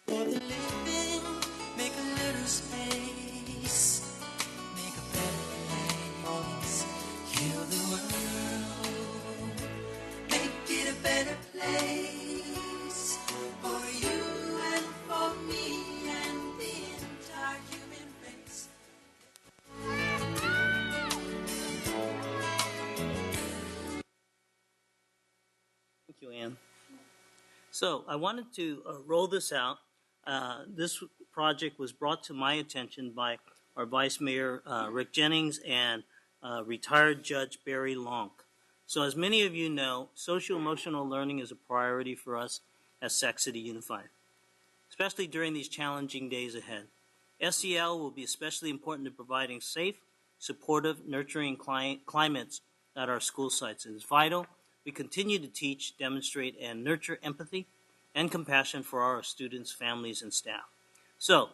For the living, make a little space, make a better place, heal the world, make it a better place, for you and for me and the entire human race. Thank you, Ann. So I wanted to roll this out. This project was brought to my attention by our Vice Mayor, Rick Jennings, and retired Judge Barry Lonk. So as many of you know, social-emotional learning is a priority for us at Sac City Unified, especially during these challenging days ahead. SEL will be especially important in providing safe, supportive, nurturing climates at our school sites. It is vital we continue to teach, demonstrate, and nurture empathy and compassion for our students, families, and staff. So,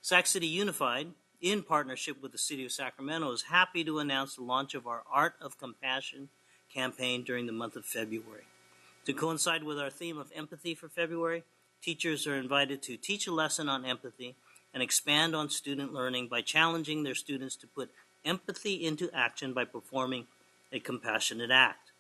Sac City Unified, in partnership with the City of Sacramento, is happy to announce the launch of our Art of Compassion campaign during the month of February. To coincide with our theme of empathy for February, teachers are invited to teach a lesson on empathy and expand on student learning by challenging their students to put empathy into action by performing a compassionate act.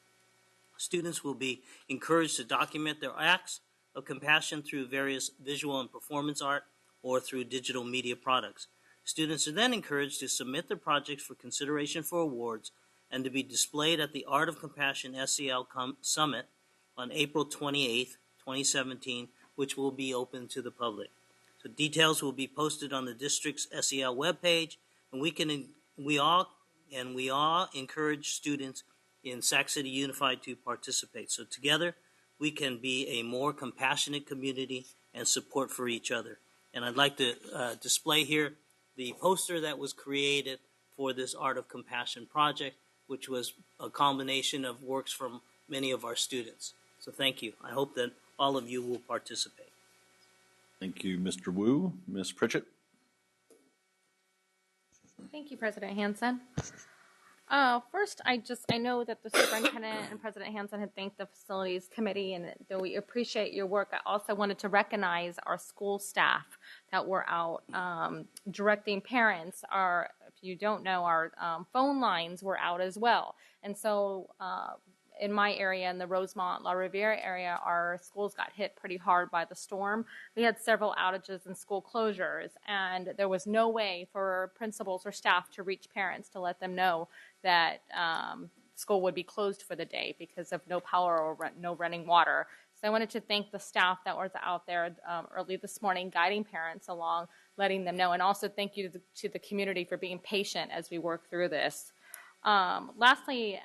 Students will be encouraged to document their acts of compassion through various visual and performance art or through digital media products. Students are then encouraged to submit their projects for consideration for awards and to be displayed at the Art of Compassion SEL Summit on April 28th, 2017, which will be open to the public. So details will be posted on the district's SEL webpage, and we all encourage students in Sac City Unified to participate. So together, we can be a more compassionate community and support for each other. And I'd like to display here the poster that was created for this Art of Compassion project, which was a combination of works from many of our students. So thank you. I hope that all of you will participate. Thank you, Mr. Wu. Ms. Pritchett? Thank you, President Hansen. First, I know that the superintendent and President Hansen had thanked the facilities committee, and though we appreciate your work, I also wanted to recognize our school staff that were out directing parents. If you don't know, our phone lines were out as well. And so in my area, in the Rosemont, La Riviera area, our schools got hit pretty hard by the storm. We had several outages and school closures, and there was no way for principals or staff to reach parents to let them know that school would be closed for the day because of no power or no running water. So I wanted to thank the staff that was out there early this morning, guiding parents along, letting them know, and also thank you to the community for being patient as we work through this. Lastly,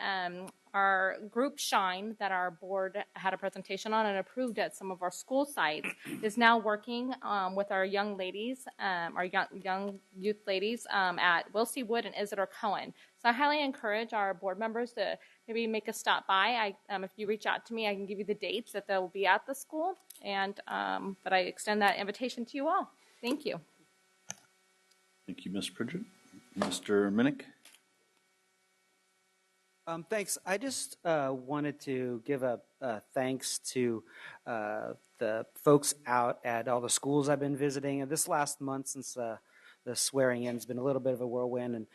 our group Shine that our board had a presentation on and approved at some of our school sites is now working with our young ladies, our young youth ladies at Wilsey Wood and Isidore Cohen. So I highly encourage our board members to maybe make a stop by. If you reach out to me, I can give you the dates that they'll be at the school, but I extend that invitation to you all. Thank you. Thank you, Ms. Pritchett. Mr. Minnick? Thanks. I just wanted to give a thanks to the folks out at all the schools I've been visiting. And this last month since the swearing in has been a little bit of a whirlwind.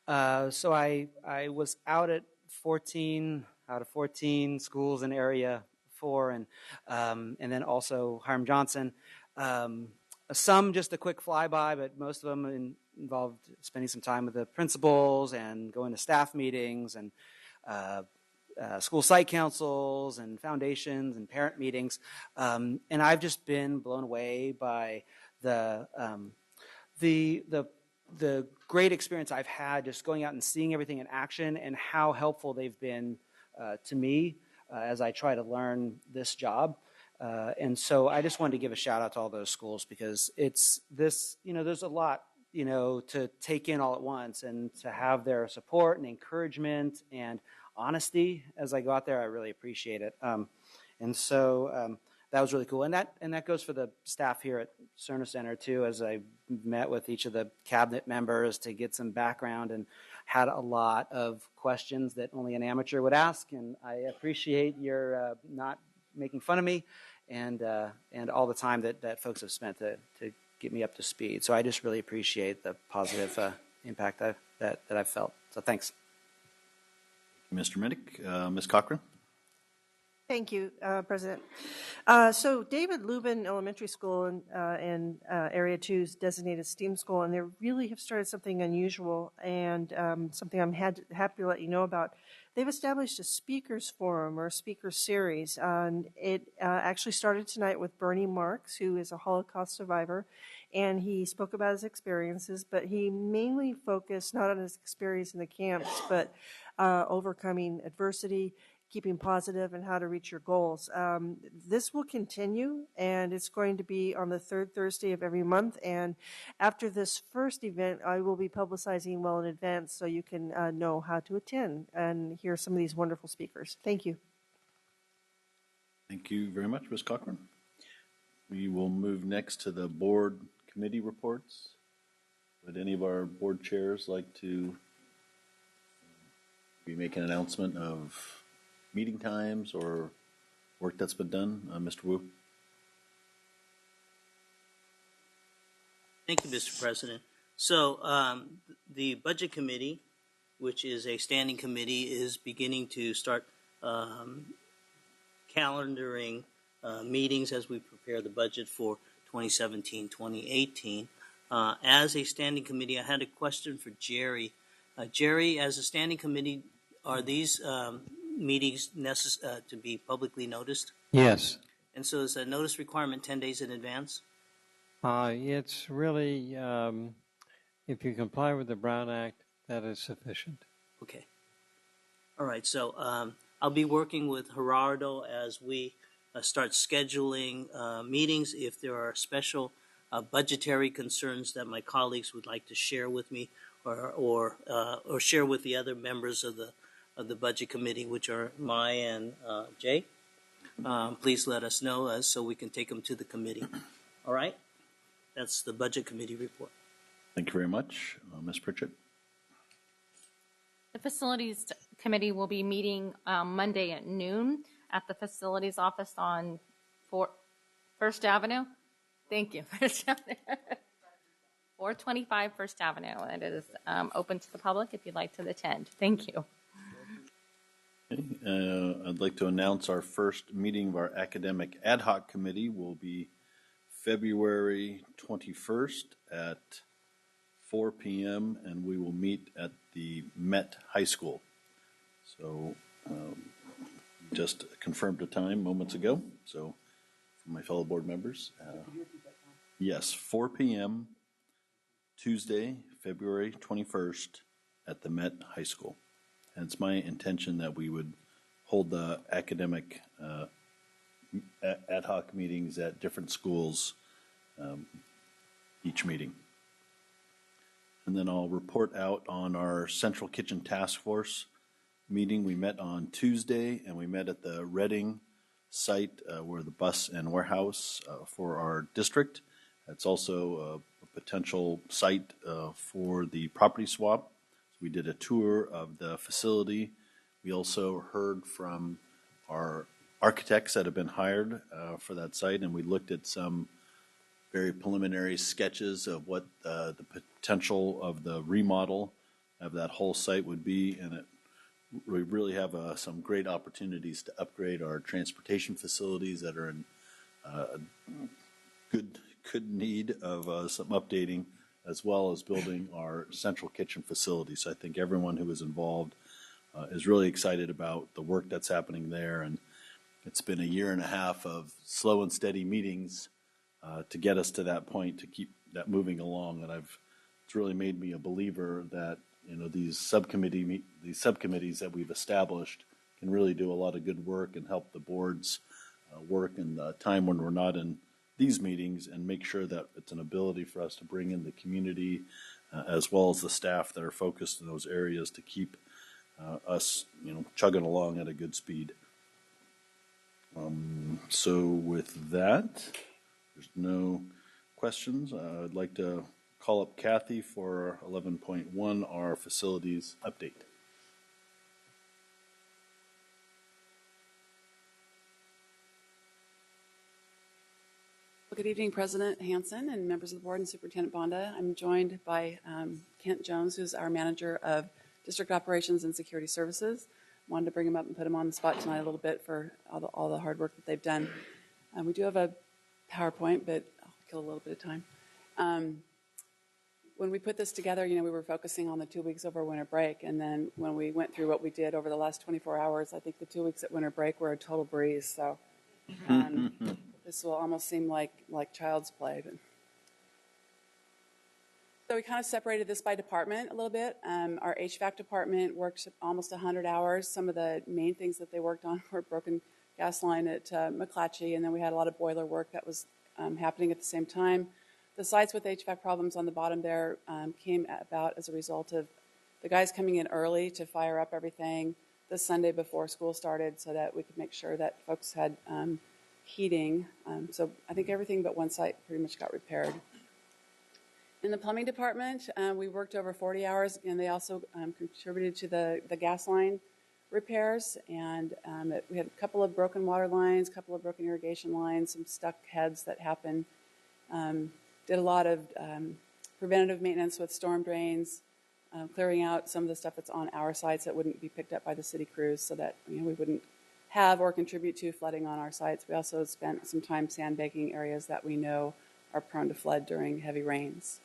And so I was out at 14 out of 14 schools in Area 4 and then also Hiram Johnson. Some just a quick flyby, but most of them involved spending some time with the principals and going to staff meetings and school site councils and foundations and parent meetings, and I've just been blown away by the great experience I've had just going out and seeing everything in action and how helpful they've been to me as I try to learn this job. And so I just wanted to give a shout out to all those schools because it's this, there's a lot, to take in all at once, and to have their support and encouragement and honesty as I go out there, I really appreciate it. And so that was really cool. And that goes for the staff here at Cerner Center too, as I met with each of the cabinet members to get some background and had a lot of questions that only an amateur would ask. And I appreciate your not making fun of me and all the time that folks have spent to get me up to speed. So I just really appreciate the positive impact that I've felt. So thanks. Mr. Minnick. Ms. Cochran? Thank you, President. So David Lubin Elementary School in Area 2's designated STEAM school, and they really have started something unusual and something I'm happy to let you know about. They've established a speakers forum or a speaker series, and it actually started tonight with Bernie Marks, who is a Holocaust survivor, and he spoke about his experiences, but he mainly focused not on his experience in the camps, but overcoming adversity, keeping positive, and how to reach your goals. This will continue, and it's going to be on the third Thursday of every month. And after this first event, I will be publicizing well in advance so you can know how to attend and hear some of these wonderful speakers. Thank you. Thank you very much, Ms. Cochran. We will move next to the board committee reports. Would any of our board chairs like to be making an announcement of meeting times or work that's been done? Mr. Wu? Thank you, Mr. President. So the Budget Committee, which is a standing committee, is beginning to start calendaring meetings as we prepare the budget for 2017-2018. As a standing committee, I had a question for Jerry. Jerry, as a standing committee, are these meetings to be publicly noticed? Yes. And so is a notice requirement 10 days in advance? It's really, if you comply with the Brown Act, that is sufficient. Okay. All right. So I'll be working with Gerardo as we start scheduling meetings. If there are special budgetary concerns that my colleagues would like to share with me, or share with the other members of the Budget Committee, which are Mai and Jay, please let us know so we can take them to the committee. All right. That's the Budget Committee report. Thank you very much. Ms. Pritchett? The Facilities Committee will be meeting Monday at noon at the Facilities Office on First Avenue. Thank you, First Avenue. 425 First Avenue. It is open to the public if you'd like to attend. Thank you. Okay. I'd like to announce our first meeting of our Academic Ad Hoc Committee will be February 21st at 4 p.m. and we will meet at the Met High School. So just confirmed a time moments ago. So for my fellow board members, yes, 4 p.m. Tuesday, February 21st at the Met High School. And it's my intention that we would hold the academic ad hoc meetings at different schools each meeting. And then I'll report out on our Central Kitchen Task Force meeting. We met on Tuesday, and we met at the Reading site where the bus and warehouse for our district. It's also a potential site for the property swap. So we did a tour of the facility. We also heard from our architects that have been hired for that site, and we looked at some very preliminary sketches of what the potential of the remodel of that whole site would be, and we really have some great opportunities to upgrade our transportation facilities that are in good need of some updating, as well as building our central kitchen facility. So I think everyone who is involved is really excited about the work that's happening there, and it's been a year and a half of slow and steady meetings to get us to that point, to keep that moving along. And it's really made me a believer that these subcommittees that we've established can really do a lot of good work and help the boards work in the time when we're not in these meetings, and make sure that it's an ability for us to bring in the community as well as the staff that are focused in those areas to keep us chugging along at a good speed. So with that, there's no questions. I'd like to call up Kathy for 11.1, our facilities update. Well, good evening, President Hansen and members of the board and Superintendent Bonda. I'm joined by Kent Jones, who's our manager of District Operations and Security Services. Wanted to bring him up and put him on the spot tonight a little bit for all the hard work that they've done. We do have a PowerPoint, but I'll kill a little bit of time. When we put this together, we were focusing on the 2 weeks over winter break, and then when we went through what we did over the last 24 hours, I think the 2 weeks at winter break were a total breeze. So this will almost seem like child's play. But. So we kind of separated this by department a little bit. Our HVAC department worked almost 100 hours. Some of the main things that they worked on were broken gas line at McClatchy, and then we had a lot of boiler work that was happening at the same time. The sites with HVAC problems on the bottom there came about as a result of the guys coming in early to fire up everything the Sunday before school started so that we could make sure that folks had heating. So I think everything but one site pretty much got repaired. In the plumbing department, we worked over 40 hours, and they also contributed to the gas line repairs. And we had a couple of broken water lines, a couple of broken irrigation lines, some stuck heads that happened. Did a lot of preventative maintenance with storm drains, clearing out some of the stuff that's on our sites that wouldn't be picked up by the city crews, so that we wouldn't have or contribute to flooding on our sites. We also spent some time sandbagging areas that we know are prone to flood during heavy rains.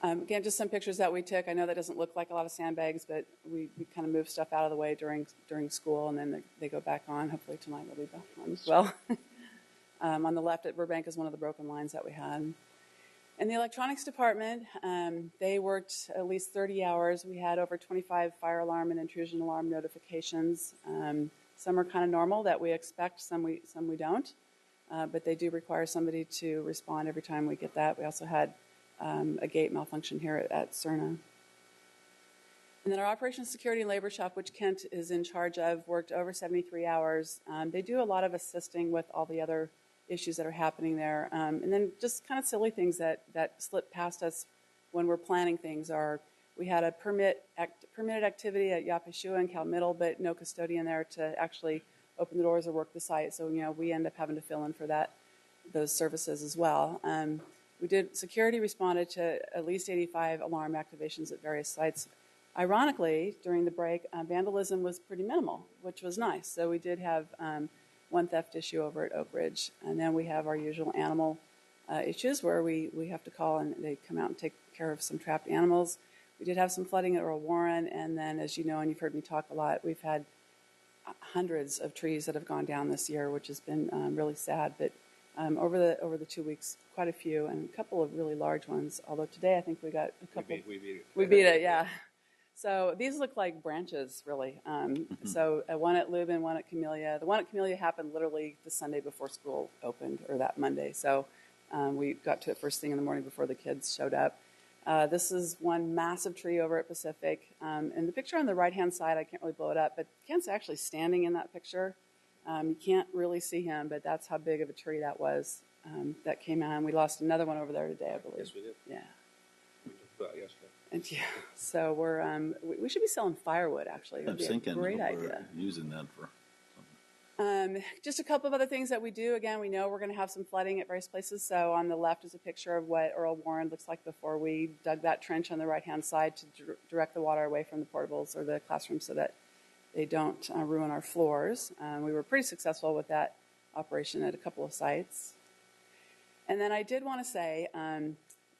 Again, just some pictures that we took. I know that doesn't look like a lot of sandbags, but we kind of move stuff out of the way during school, and then they go back on. Hopefully tonight they'll be back on as well. On the left at Burbank is one of the broken lines that we had. In the electronics department, they worked at least 30 hours. We had over 25 fire alarm and intrusion alarm notifications. Some are kind of normal that we expect, some we don't. But they do require somebody to respond every time we get that. We also had a gate malfunction here at Cerna. And then our operations security and labor shop, which Kent is in charge of, worked over 73 hours. They do a lot of assisting with all the other issues that are happening there. And then just kind of silly things that slip past us when we're planning things are, we had a permitted activity at Yapashua and Cal Middle, but no custodian there to actually open the doors or work the site. So, we end up having to fill in for those services as well. Security responded to at least 85 alarm activations at various sites. Ironically, during the break, vandalism was pretty minimal, which was nice. So we did have one theft issue over at Oak Ridge. And then we have our usual animal issues where we have to call and they come out and take care of some trapped animals. We did have some flooding at Earl Warren. And then, as you know, and you've heard me talk a lot, we've had hundreds of trees that have gone down this year, which has been really sad. But over the 2 weeks, quite a few, and a couple of really large ones. Although today I think we got a couple. We beat it. We beat it, yeah. So these look like branches, really. So one at Lubin, one at Camellia. The one at Camellia happened literally the Sunday before school opened, or that Monday. So we got to it first thing in the morning before the kids showed up. This is one massive tree over at Pacific. And the picture on the right-hand side, I can't really blow it up, but Kent's actually standing in that picture. You can't really see him, but that's how big of a tree that was that came out. And we lost another one over there today, I believe. Yes, we did. Yeah. We talked about it yesterday. And yeah, so we're we should be selling firewood, actually. It would be a great idea. Using that for just a couple of other things that we do. Again, we know we're going to have some flooding at various places. So on the left is a picture of what Earl Warren looks like before we dug that trench on the right-hand side to direct the water away from the portables or the classrooms so that they don't ruin our floors. We were pretty successful with that operation at a couple of sites. And then I did want to say,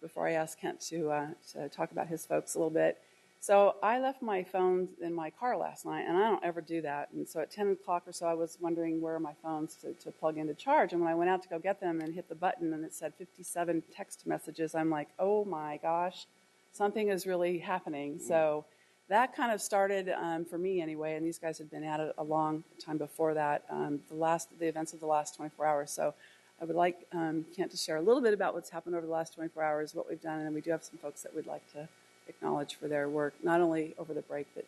before I ask Kent to talk about his folks a little bit, so I left my phone in my car last night, and I don't ever do that. And so at 10 o'clock or so, I was wondering where are my phones to plug in to charge. And when I went out to go get them and hit the button and it said 57 text messages, I'm like, oh my gosh, something is really happening. So that kind of started, for me anyway, and these guys had been at it a long time before that, the events of the last 24 hours. So I would like Kent to share a little bit about what's happened over the last 24 hours, what we've done, and then we do have some folks that we'd like to acknowledge for their work, not only over the break, but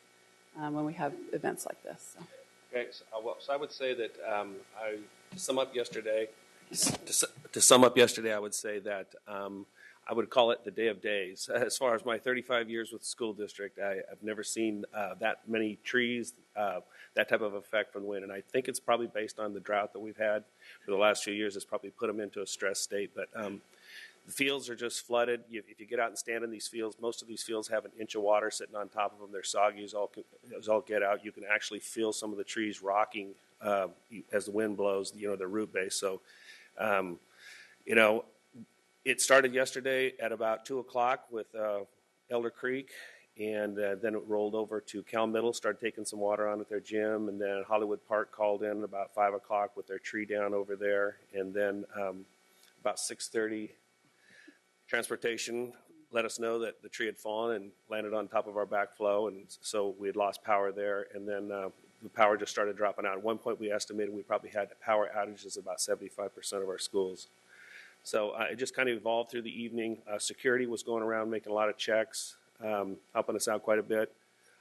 when we have events like this. So. Okay, so I would say that to sum up yesterday, I would say that I would call it the day of days. As far as my 35 years with the school district, I've never seen that many trees, that type of effect from the wind. And I think it's probably based on the drought that we've had for the last few years. It's probably put them into a stress state. But the fields are just flooded. If you get out and stand in these fields, most of these fields have an inch of water sitting on top of them. They're soggy as all get out. You can actually feel some of the trees rocking as the wind blows, their root base. So, it started yesterday at about 2 o'clock with Elder Creek, and then it rolled over to Cal Middle, started taking some water on at their gym, and then Hollywood Park called in about 5 o'clock with their tree down over there, and then about 6:30, transportation let us know that the tree had fallen and landed on top of our backflow, and so we had lost power there, and then the power just started dropping out. At one point, we estimated we probably had power outages about 75% of our schools. So it just kind of evolved through the evening. Security was going around making a lot of checks, helping us out quite a bit.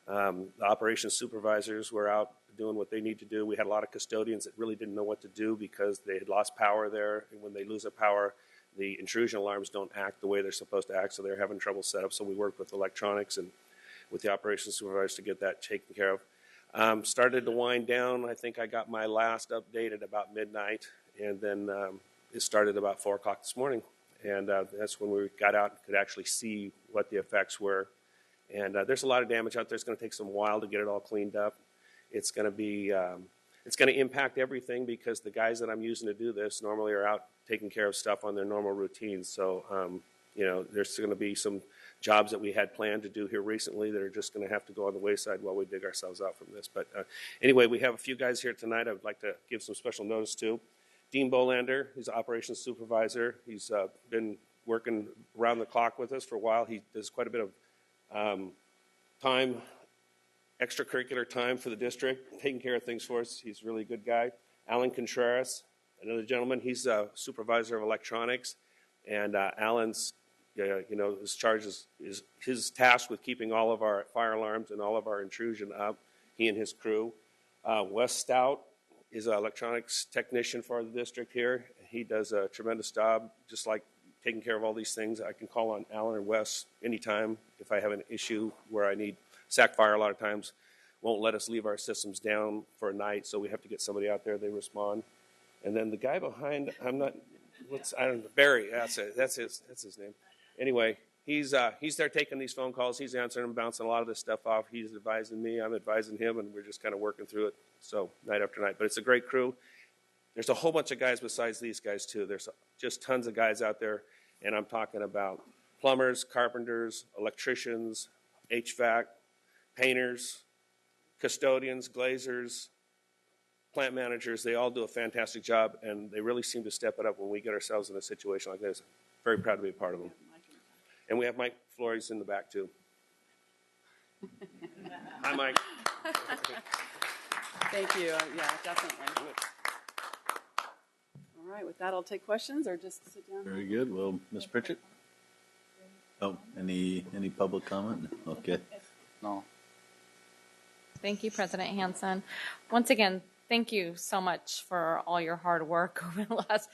The operations supervisors were out doing what they need to do. We had a lot of custodians that really didn't know what to do because they had lost power there. And when they lose their power, the intrusion alarms don't act the way they're supposed to act, so they're having trouble set up. So we worked with electronics and with the operations supervisors to get that taken care of. Started to wind down. I think I got my last update at about midnight, and then it started about 4 o'clock this morning. And that's when we got out and could actually see what the effects were. And there's a lot of damage out there. It's going to take some while to get it all cleaned up. It's going to be, it's going to impact everything because the guys that I'm using to do this normally are out taking care of stuff on their normal routines. So, you know, there's going to be some jobs that we had planned to do here recently that are just going to have to go on the wayside while we dig ourselves out from this. But anyway, we have a few guys here tonight I would like to give some special notice to. Dean Bolander, he's an operations supervisor. He's been working around the clock with us for a while. He does quite a bit of time, extracurricular time for the district, taking care of things for us. He's a really good guy. Alan Contreras, another gentleman, he's a supervisor of electronics. And Alan's, you know, his charge is his task with keeping all of our fire alarms and all of our intrusion up, he and his crew. Wes Stout is an electronics technician for the district here. He does a tremendous job, just like taking care of all these things. I can call on Alan or Wes anytime if I have an issue where I need SAC Fire. A lot of times won't let us leave our systems down for a night, so we have to get somebody out there. They respond. And then the guy behind, I don't know, Barry. That's his name. Anyway, he's there taking these phone calls. He's answering them, bouncing a lot of this stuff off. He's advising me. I'm advising him, and we're just kind of working through it. So night after night, but it's a great crew. There's a whole bunch of guys besides these guys too. There's just tons of guys out there, and I'm talking about plumbers, carpenters, electricians, HVAC, painters, custodians, glazers, plant managers. They all do a fantastic job, and they really seem to step it up when we get ourselves in a situation like this. Very proud to be a part of them. And we have Mike Flores in the back too. Hi, Mike. Thank you. Yeah, definitely. All right, with that, I'll take questions or just sit down. Very good. Well, Ms. Pritchett? Oh, any public comment? Okay. No. Thank you, President Hansen. Once again, thank you so much for all your hard work over the last,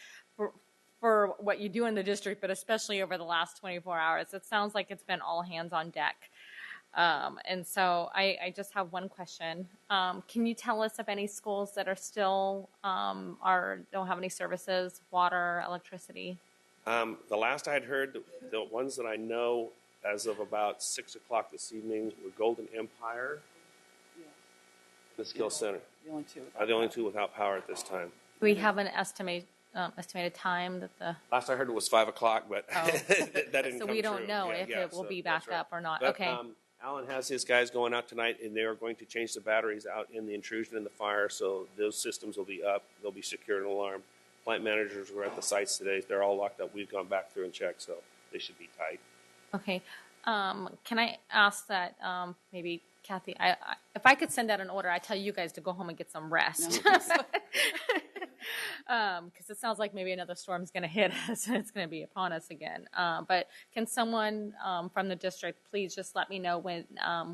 for what you do in the district, but especially over the last 24 hours. It sounds like it's been all hands on deck. And so I just have one question. Can you tell us of any schools that are still don't have any services, water, electricity? The last I had heard, the ones that I know as of about 6 o'clock this evening were Golden Empire, the Skill Center. The only two. Are the only two without power at this time. Do we have an estimated time that the... Last I heard it was 5 o'clock, but that didn't So come we don't true. know Yeah, if yeah, it will so be back that's right. up or not. But, Okay. Alan has his guys going out tonight, and they are going to change the batteries out in the intrusion and the fire, so those systems will be up. They'll be secure and alarmed. Plant managers were at the sites today. They're all locked up. We've gone back through and checked, so they should be tight. Okay. Can I ask that maybe, Kathy, if I could send out an order, I tell you guys to go home and get some rest. Because it sounds like maybe another storm's going to hit us and it's going to be upon us again. But can someone from the district please just let me know when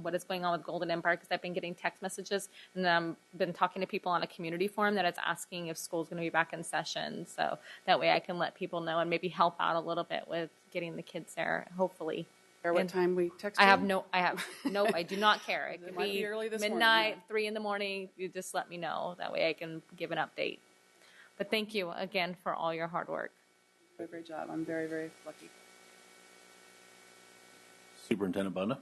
what is going on with Golden Empire? Because I've been getting text messages and I've been talking to people on a community forum that is asking if school's going to be back in session. So that way I can let people know and maybe help out a little bit with getting the kids there, hopefully. Or what time we text I you? I do not care. It could might be be early this midnight, morning, 3 in the morning. You just let me know. That way I can give an update. But thank you again for all your hard work. Great job. I'm very, very lucky. Superintendent Bunda?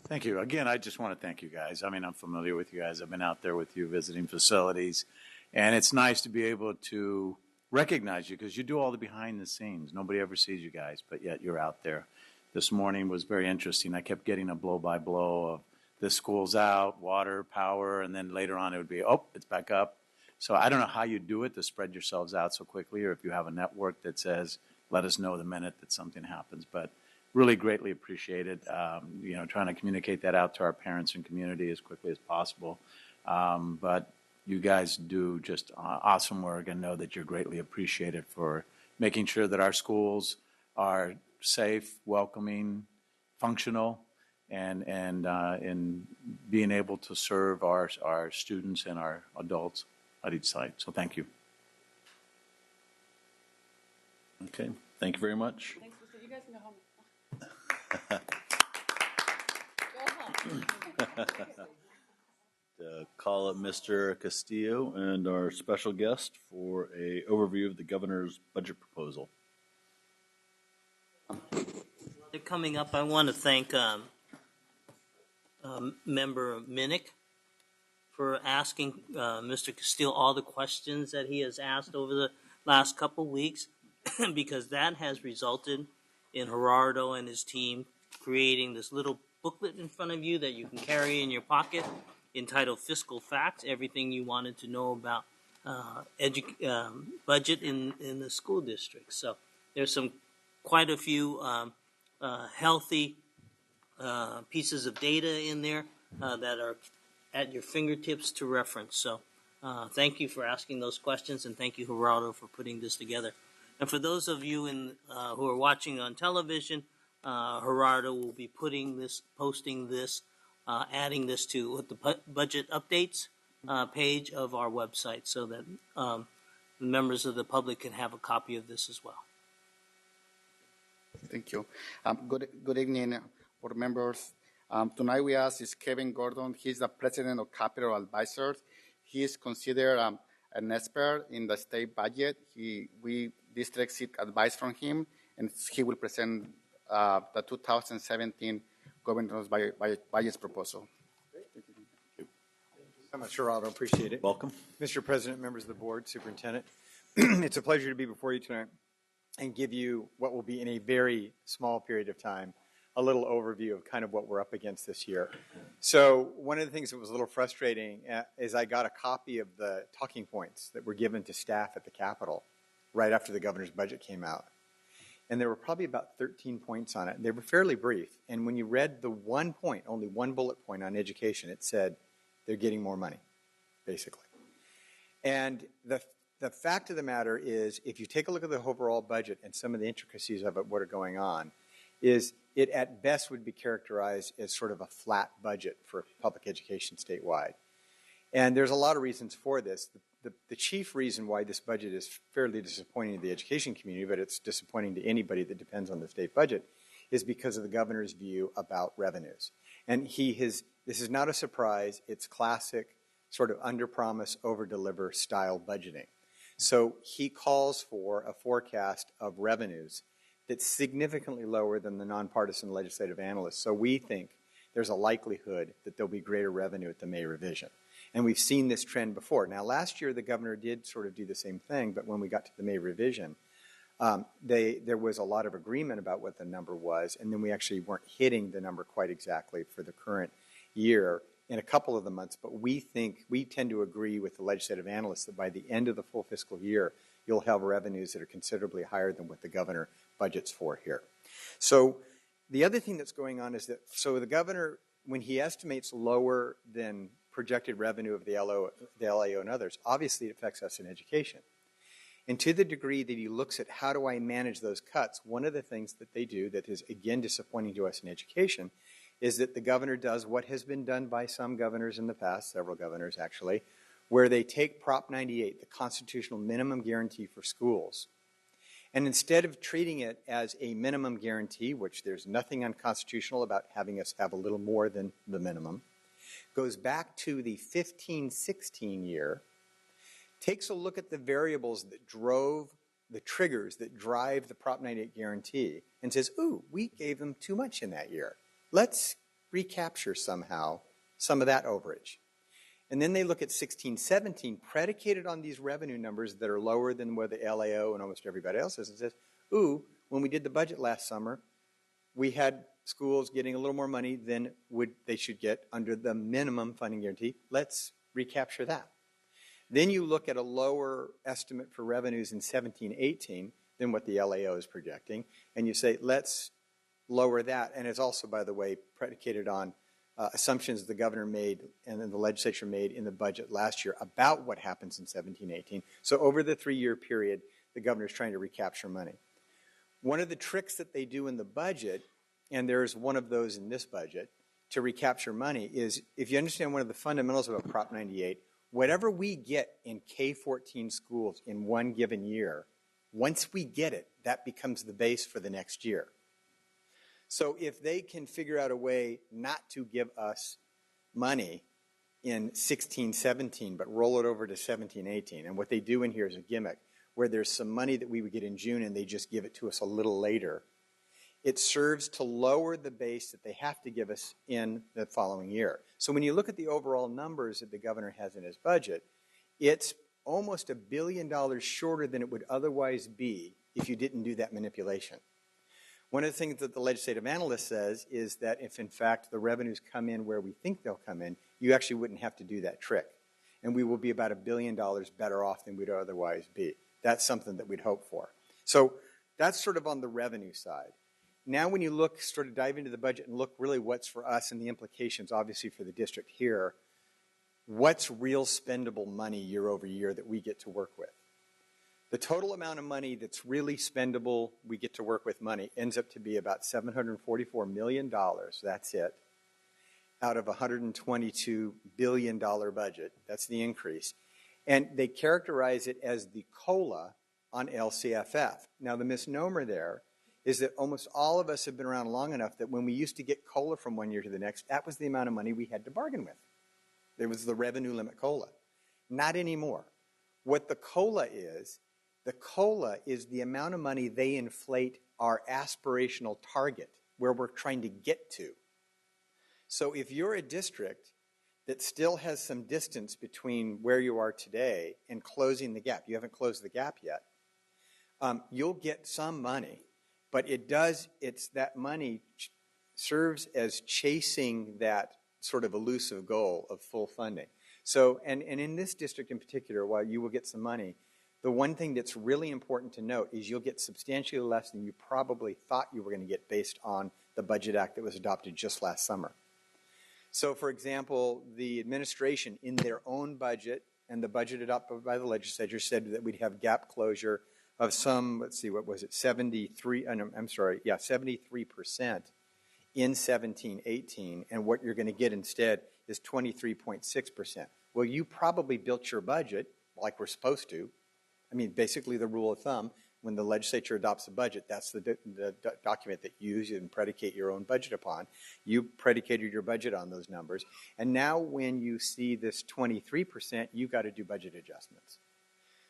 Thank you. Again, I just want to thank you guys. I mean, I'm familiar with you guys. I've been out there with you visiting facilities. And it's nice to be able to recognize you because you do all the behind the scenes. Nobody ever sees you guys, but yet you're out there. This morning was very interesting. I kept getting a blow-by-blow of this school's out, water, power, and then later on it would be, oh, it's back up. So I don't know how you do it to spread yourselves out so quickly, or if you have a network that says, let us know the minute that something happens. But really greatly appreciated, trying to communicate that out to our parents and community as quickly as possible. But you guys do just awesome work and know that you're greatly appreciated for making sure that our schools are safe, welcoming, functional, and in being able to serve our students and our adults at each site. So thank you. Okay, thank you very much. Thanks, Krista. You guys can go home. Call up Mr. Castillo and our special guest for a overview of the governor's budget proposal. They're coming up. I want to thank Member Minnick for asking Mr. Castillo all the questions that he has asked over the last couple weeks, because that has resulted in Gerardo and his team creating this little booklet in front of you that you can carry in your pocket entitled Fiscal Facts, everything you wanted to know about budget in the school district. So there's quite a few healthy pieces of data in there that are at your fingertips to reference. So thank you for asking those questions, and thank you, Gerardo, for putting this together. And for those of you who are watching on television, Gerardo will be posting this, adding this to the budget updates page of our website, so that members of the public can have a copy of this as well. Thank you. Good evening, board members. Tonight we ask is Kevin Gordon. He's the president of Capital Advisors. He is considered an expert in the state budget. We district seek advice from him, and he will present the 2017 governor's budget proposal. So much, Geraldo. Appreciate it. Welcome. Mr. President, members of the board, superintendent. It's a pleasure to be before you tonight and give you what will be in a very small period of time a little overview of kind of what we're up against this year. So one of the things that was a little frustrating is I got a copy of the talking points that were given to staff at the Capitol right after the governor's budget came out. And there were probably about 13 points on it. They were fairly brief. And when you read the one point, only one bullet point on education, it said they're getting more money, basically. And the fact of the matter is, if you take a look at the overall budget and some of the intricacies of it, what are going on, is it at best would be characterized as sort of a flat budget for public education statewide. And there's a lot of reasons for this. The chief reason why this budget is fairly disappointing to the education community, but it's disappointing to anybody that depends on the state budget, is because of the governor's view about revenues. And this is not a surprise, it's classic sort of under-promise, over-deliver style budgeting. So he calls for a forecast of revenues that's significantly lower than the nonpartisan legislative analysts. So we think there's a likelihood that there'll be greater revenue at the May revision. And we've seen this trend before. Now, last year, the governor did sort of do the same thing, but when we got to the May revision, there was a lot of agreement about what the number was, and then we actually weren't hitting the number quite exactly for the current year in a couple of the months. But we tend to agree with the legislative analysts that by the end of the full fiscal year, you'll have revenues that are considerably higher than what the governor budgets for here. So the other thing that's going on is that, so the governor, when he estimates lower than projected revenue of the LAO and others, obviously it affects us in education. And to the degree that he looks at how do I manage those cuts, one of the things that they do that is, again, disappointing to us in education is that the governor does what has been done by some governors in the past, several governors actually, where they take Prop 98, the constitutional minimum guarantee for schools, and instead of treating it as a minimum guarantee, which there's nothing unconstitutional about having us have a little more than the minimum, goes back to the 15-16 year, takes a look at the variables that drove the triggers that drive the Prop 98 guarantee and says, ooh, we gave them too much in that year. Let's recapture somehow some of that overage. And then they look at 16-17 predicated on these revenue numbers that are lower than where the LAO and almost everybody else is, and says, ooh, when we did the budget last summer, we had schools getting a little more money than they should get under the minimum funding guarantee. Let's recapture that. Then you look at a lower estimate for revenues in 17-18 than what the LAO is projecting, and you say, let's lower that. And it's also, by the way, predicated on assumptions the governor made and then the legislature made in the budget last year about what happens in 17-18. So over the 3-year period, the governor's trying to recapture money. One of the tricks that they do in the budget, and there's one of those in this budget, to recapture money is, if you understand one of the fundamentals about Prop 98, whatever we get in K-14 schools in one given year, Once we get it, that becomes the base for the next year. So if they can figure out a way not to give us money in 16-17, but roll it over to 17-18, and what they do in here is a gimmick, where there's some money that we would get in June and they just give it to us a little later, it serves to lower the base that they have to give us in the following year. So when you look at the overall numbers that the governor has in his budget, it's almost $1 billion shorter than it would otherwise be if you didn't do that manipulation. One of the things that the legislative analyst says is that if, in fact, the revenues come in where we think they'll come in, you actually wouldn't have to do that trick. And we will be about $1 billion better off than we'd otherwise be. That's something that we'd hope for. So that's sort of on the revenue side. Now when you look, sort of dive into the budget and look really what's for us and the implications, obviously, for the district here, what's real spendable money year over year that we get to work with? The total amount of money that's really spendable, we get to work with money, ends up to be about $744 million. That's it. Out of a $122 billion budget. That's the increase. And they characterize it as the COLA on LCFF. Now, the misnomer there is that almost all of us have been around long enough that when we used to get COLA from one year to the next, that was the amount of money we had to bargain with. There was the revenue limit COLA. Not anymore. What the COLA is the amount of money they inflate our aspirational target, where we're trying to get to. So if you're a district that still has some distance between where you are today and closing the gap, you haven't closed the gap yet, you'll get some money, but it's that money serves as chasing that sort of elusive goal of full funding. So, and in this district in particular, while you will get some money, the one thing that's really important to note is you'll get substantially less than you probably thought you were going to get based on the Budget Act that was adopted just last summer. So, for example, the administration in their own budget and the budget adopted by the legislature said that we'd have gap closure of some, let's see, what was it, 73% in 17-18, and what you're going to get instead is 23.6%. Well, you probably built your budget like we're supposed to. I mean, basically the rule of thumb, when the legislature adopts a budget, that's the document that you use and predicate your own budget upon. You predicated your budget on those numbers. And now when you see this 23%, you've got to do budget adjustments.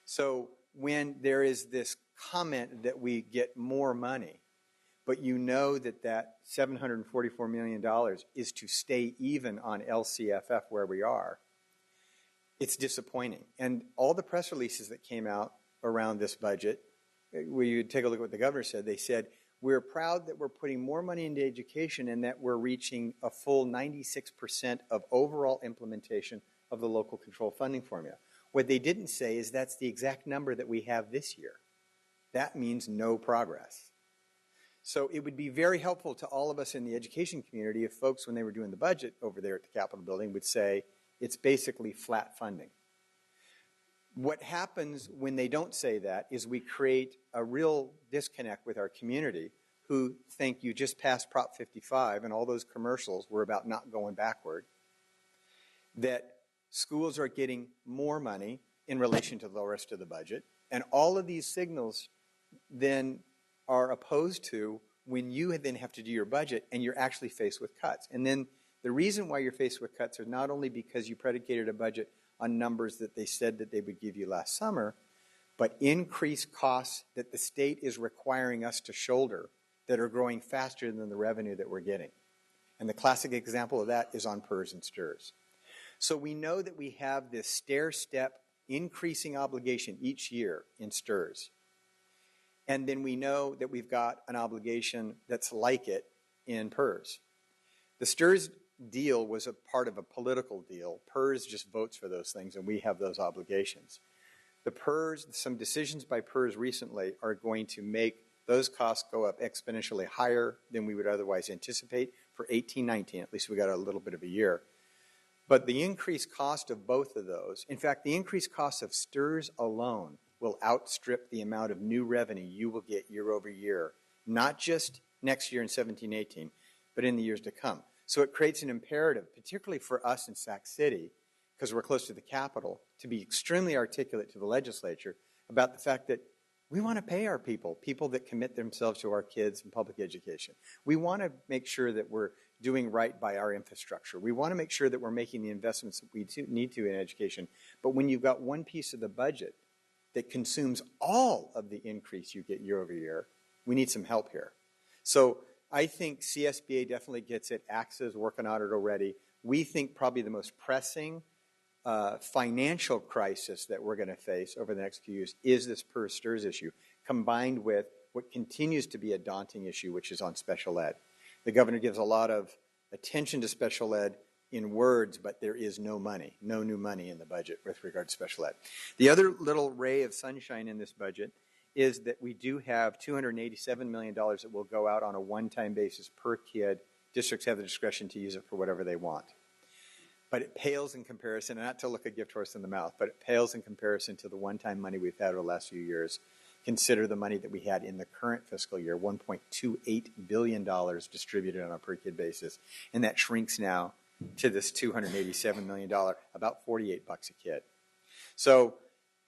So when there is this comment that we get more money, but you know that that $744 million is to stay even on LCFF where we are, it's disappointing. And all the press releases that came out around this budget, where you take a look at what the governor said, they said, we're proud that we're putting more money into education and that we're reaching a full 96% of overall implementation of the local control funding formula. What they didn't say is that's the exact number that we have this year. That means no progress. So it would be very helpful to all of us in the education community if folks, when they were doing the budget over there at the Capitol building, would say, it's basically flat funding. What happens when they don't say that is we create a real disconnect with our community who think you just passed Prop 55 and all those commercials were about not going backward, that schools are getting more money in relation to the rest of the budget, and all of these signals then are opposed to when you then have to do your budget and you're actually faced with cuts. And then the reason why you're faced with cuts are not only because you predicated a budget on numbers that they said that they would give you last summer, but increased costs that the state is requiring us to shoulder that are growing faster than the revenue that we're getting. And the classic example of that is on PERS and STRS. So we know that we have this stair-step increasing obligation each year in STRS. And then we know that we've got an obligation that's like it in PERS. The STRS deal was a part of a political deal. PERS just votes for those things, and we have those obligations. The PERS, some decisions by PERS recently are going to make those costs go up exponentially higher than we would otherwise anticipate for 18-19. At least we got a little bit of a year. But the increased cost of both of those, in fact, the increased cost of STRS alone will outstrip the amount of new revenue you will get year over year, not just next year in 17-18, but in the years to come. So it creates an imperative, particularly for us in Sac City, because we're close to the Capitol, to be extremely articulate to the legislature about the fact that We want to pay our people that commit themselves to our kids in public education. We want to make sure that we're doing right by our infrastructure. We want to make sure that we're making the investments that we need to in education. But when you've got one piece of the budget that consumes all of the increase you get year over year, we need some help here. So I think CSBA definitely gets it. AXA is working on it already. We think probably the most pressing financial crisis that we're going to face over the next few years is this PERS STRS issue, combined with what continues to be a daunting issue, which is on special ed. The governor gives a lot of attention to special ed in words, but there is no money, no new money in the budget with regard to special ed. The other little ray of sunshine in this budget is that we do have $287 million that will go out on a one-time basis per kid. Districts have the discretion to use it for whatever they want. But it pales in comparison, and not to look a gift horse in the mouth, but it pales in comparison to the one-time money we've had over the last few years. Consider the money that we had in the current fiscal year, $1.28 billion distributed on a per-kid basis. And that shrinks now to this $287 million, about $48 a kid. So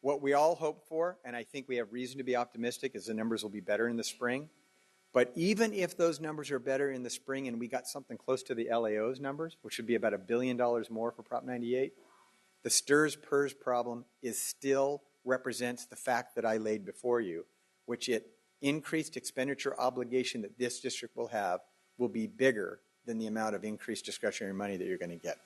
what we all hope for, and I think we have reason to be optimistic, is the numbers will be better in the spring. But even if those numbers are better in the spring and we got something close to the LAO's numbers, which would be about $1 billion more for Prop 98, the STRS PERS problem still represents the fact that I laid before you, which increased expenditure obligation that this district will have will be bigger than the amount of increased discretionary money that you're going to get.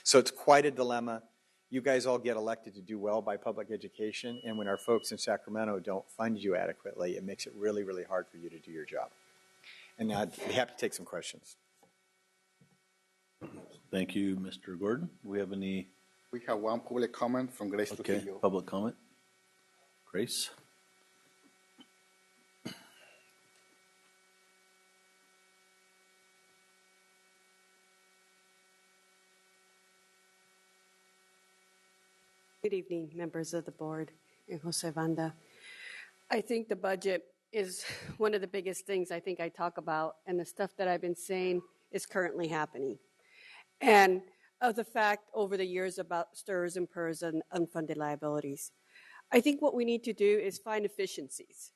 So it's quite a dilemma. You guys all get elected to do well by public education, and when our folks in Sacramento don't fund you adequately, it makes it really, really hard for you to do your job. And I'd be happy to take some questions. Thank you, Mr. Gordon. Do we have any? We have one public comment from Grace Trujillo. Public comment. Grace. Good evening, members of the board and Jose Vanda. I think the budget is one of the biggest things I think I talk about, and the stuff that I've been saying is currently happening. And of the fact over the years about STRS and PERS and unfunded liabilities. I think what we need to do is find efficiencies.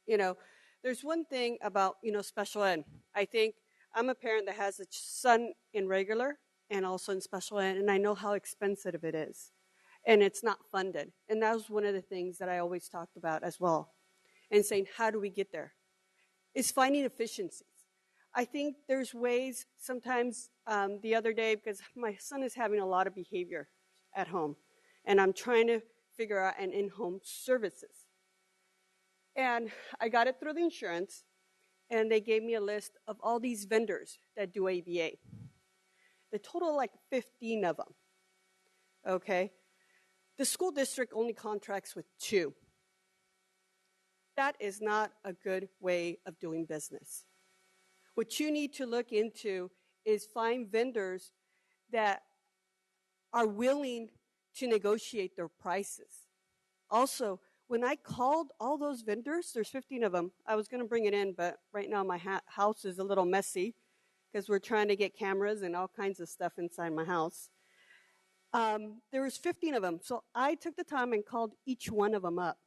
You know, there's one thing about, special ed. I think I'm a parent that has a son in regular and also in special ed, and I know how expensive it is. And it's not funded. And that was one of the things that I always talked about as well. And saying, how do we get there? It's finding efficiencies. I think there's ways sometimes the other day, because my son is having a lot of behavior at home, and I'm trying to figure out an in-home services. And I got it through the insurance, and they gave me a list of all these vendors that do ABA. The total, like 15 of them, okay? The school district only contracts with 2. That is not a good way of doing business. What you need to look into is find vendors that are willing to negotiate their prices. Also, when I called all those vendors, there's 15 of them. I was going to bring it in, but right now my house is a little messy because we're trying to get cameras and all kinds of stuff inside my house. There was 15 of them, so I took the time and called each one of them up.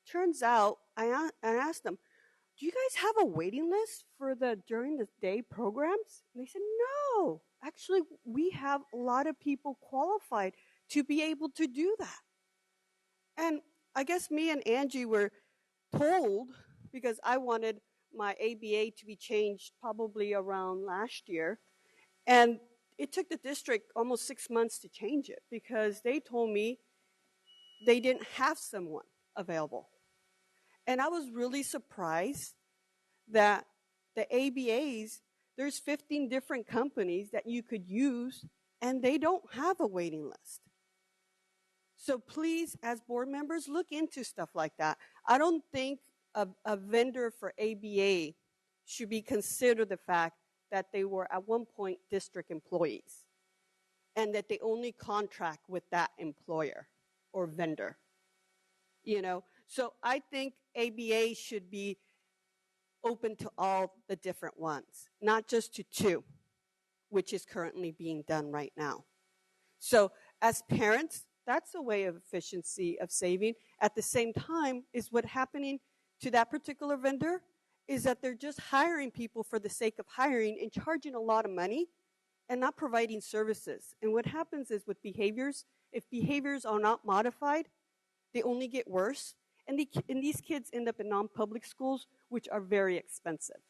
Turns out, I asked them, do you guys have a waiting list for the during the day programs? And they said, no, actually, we have a lot of people qualified to be able to do that. And I guess me and Angie were told, because I wanted my ABA to be changed probably around last year, and it took the district almost 6 months to change it because they told me they didn't have someone available. And I was really surprised that the ABAs, there's 15 different companies that you could use, and they don't have a waiting list. So please, as board members, look into stuff like that. I don't think a vendor for ABA should be considered the fact that they were at one point district employees and that they only contract with that employer or vendor. So I think ABA should be open to all the different ones, not just to 2, which is currently being done right now. So as parents, That's a way of efficiency of saving. At the same time, is what happening to that particular vendor is that they're just hiring people for the sake of hiring and charging a lot of money and not providing services. And what happens is with behaviors, if behaviors are not modified, they only get worse. And these kids end up in non-public schools, which are very expensive.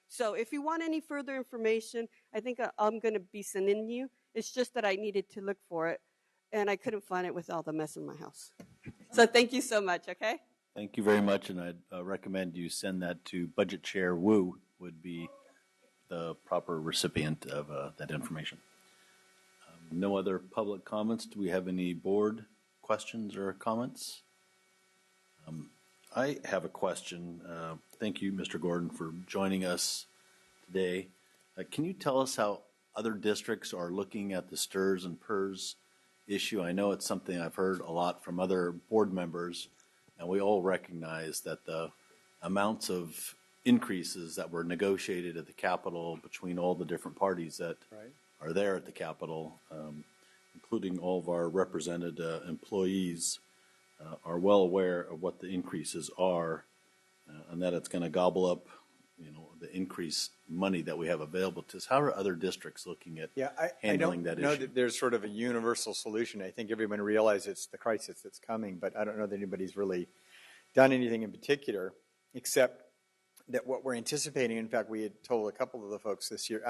So if you want any further information, I think I'm going to be sending you. It's just that I needed to look for it, and I couldn't find it with all the mess in my house. So thank you so much, okay? Thank you very much, and I'd recommend you send that to Budget Chair Wu, would be the proper recipient of that information. No other public comments. Do we have any board questions or comments? I have a question. Thank you, Mr. Gordon, for joining us today. Can you tell us how other districts are looking at the STRS and PERS issue? I know it's something I've heard a lot from other board members, and we all recognize that the amounts of increases that were negotiated at the Capitol between all the different parties that are there at the Capitol, including all of our represented employees, are well aware of what the increases are, and that it's going to gobble up, the increased money that we have available to us. How are other districts looking at handling that issue? I don't know that there's sort of a universal solution. I think everyone realizes it's the crisis that's coming, but I don't know that anybody's really done anything in particular, except that what we're anticipating, in fact, we had told a couple of the folks this year,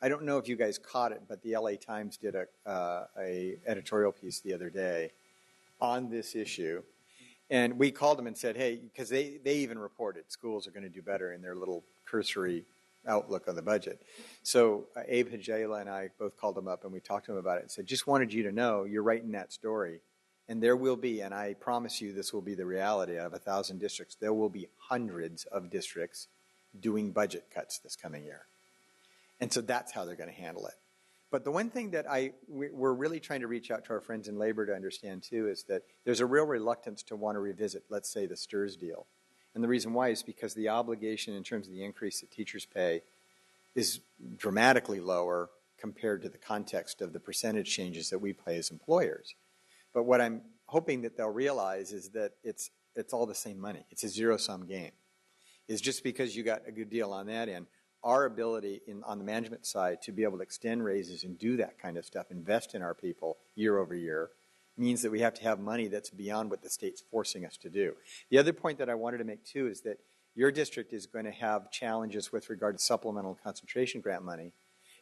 I don't know if you guys caught it, but the LA Times did a editorial piece the other day on this issue. And we called them and said, hey, because they even reported schools are going to do better in their little cursory outlook on the budget. So Abe Hajela and I both called them up and we talked to them about it and said, just wanted you to know you're writing that story. And there will be, and I promise you this will be the reality, out of 1,000 districts, there will be hundreds of districts doing budget cuts this coming year. And so that's how they're going to handle it. But the one thing that we're really trying to reach out to our friends in labor to understand too is that there's a real reluctance to want to revisit, let's say, the STRS deal. And the reason why is because the obligation in terms of the increase that teachers pay is dramatically lower compared to the context of the percentage changes that we pay as employers. But what I'm hoping that they'll realize is that it's all the same money. It's a zero-sum game. Is just because you got a good deal on that end, our ability on the management side to be able to extend raises and do that kind of stuff, invest in our people year over year, means that we have to have money that's beyond what the state's forcing us to do. The other point that I wanted to make too is that your district is going to have challenges with regard to supplemental concentration grant money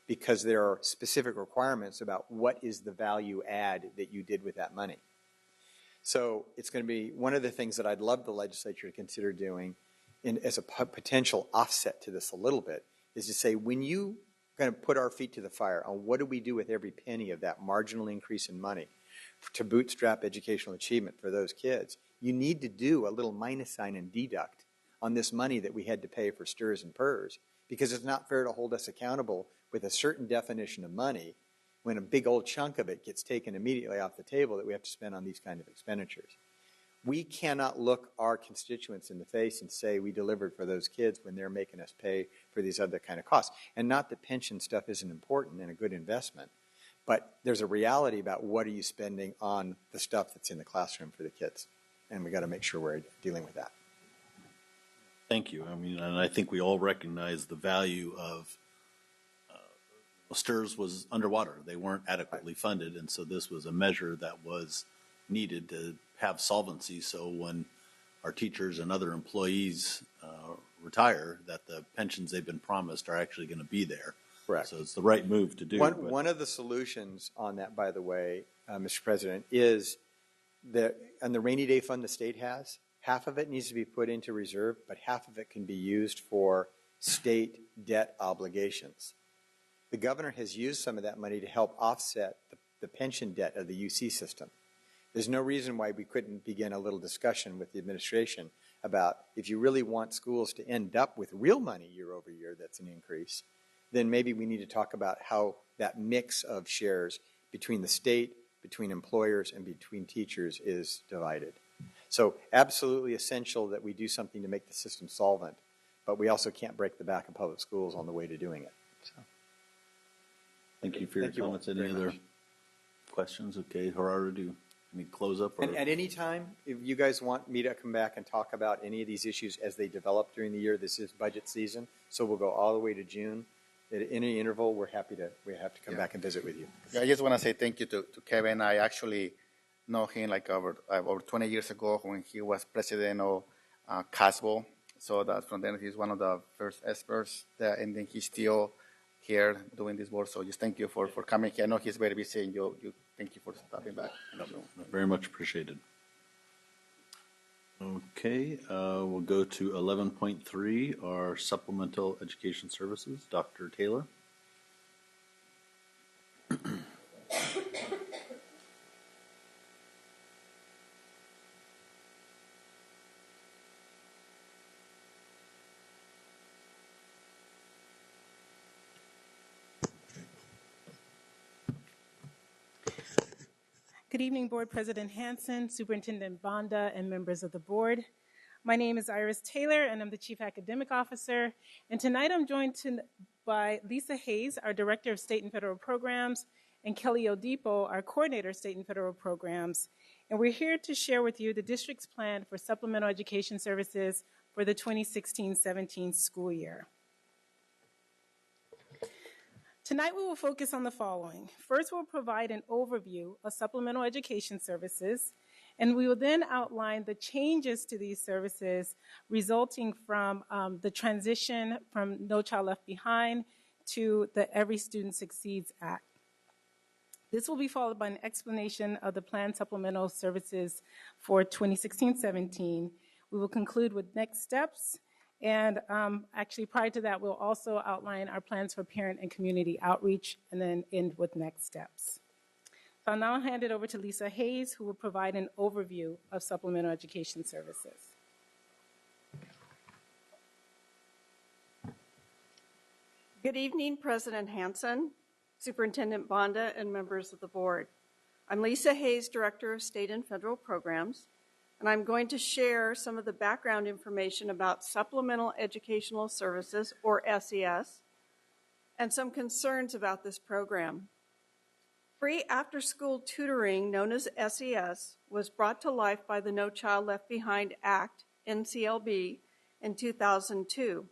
because there are specific requirements about what is the value add that you did with that money. So it's going to be one of the things that I'd love the legislature to consider doing as a potential offset to this a little bit is to say, when you kind of put our feet to the fire on what do we do with every penny of that marginal increase in money to bootstrap educational achievement for those kids, you need to do a little minus sign and deduct on this money that we had to pay for STRS and PERS, because it's not fair to hold us accountable with a certain definition of money when a big old chunk of it gets taken immediately off the table that we have to spend on these kind of expenditures. We cannot look our constituents in the face and say we delivered for those kids when they're making us pay for these other kind of costs. And not that pension stuff isn't important and a good investment, but there's a reality about what are you spending on the stuff that's in the classroom for the kids. And we got to make sure we're dealing with that. Thank you. I mean, and I think we all recognize the value of STRS was underwater. They weren't adequately funded, and so this was a measure that was needed to have solvency, so when our teachers and other employees retire, that the pensions they've been promised are actually going to be there. Correct. So it's the right move to do. One of the solutions on that, by the way, Mr. President, is that on the rainy day fund the state has, half of it needs to be put into reserve, but half of it can be used for state debt obligations. The governor has used some of that money to help offset the pension debt of the UC system. There's no reason why we couldn't begin a little discussion with the administration about if you really want schools to end up with real money year over year that's an increase, then maybe we need to talk about how that mix of shares between the state, between employers, and between teachers is divided. So absolutely essential that we do something to make the system solvent, but we also can't break the back of public schools on the way to doing it. So. Thank you for your comments. Any other questions? Okay, Gerardo, do any close up? Or? And at any time, if you guys want me to come back and talk about any of these issues as they develop during the year, this is budget season, so we'll go all the way to June. At any interval, we have to come back and visit with you. Yeah, I just want to say thank you to Kevin. I actually know him like over 20 years ago when he was president of CASBO. So that from then he's one of the first experts there, and then he's still here doing this work. So just thank you for coming here. I know he's very busy, and you thank you for stopping back. Very much appreciated. Okay, we'll go to 11.3, our supplemental education services. Dr. Taylor. Good evening, Board President Hanson, Superintendent Bonda, and members of the board. My name is Iris Taylor, and I'm the Chief Academic Officer. And tonight I'm joined by Lisa Hayes, our Director of State and Federal Programs, and Kelly Odipo, our Coordinator of State and Federal Programs. And we're here to share with you the district's plan for supplemental education services for the 2016-17 school year. Tonight we will focus on the following. First, we'll provide an overview of supplemental education services, and we will then outline the changes to these services resulting from the transition from No Child Left Behind to the Every Student Succeeds Act. This will be followed by an explanation of the planned supplemental services for 2016-17. We will conclude with next steps. And actually, prior to that, we'll also outline our plans for parent and community outreach and then end with next steps. So I'll now hand it over to Lisa Hayes, who will provide an overview of supplemental education services. Good evening, President Hanson, Superintendent Bonda, and members of the board. I'm Lisa Hayes, Director of State and Federal Programs, and I'm going to share some of the background information about supplemental educational services, or SES, and some concerns about this program. Free after-school tutoring, known as SES, was brought to life by the No Child Left Behind Act, NCLB, in 2002.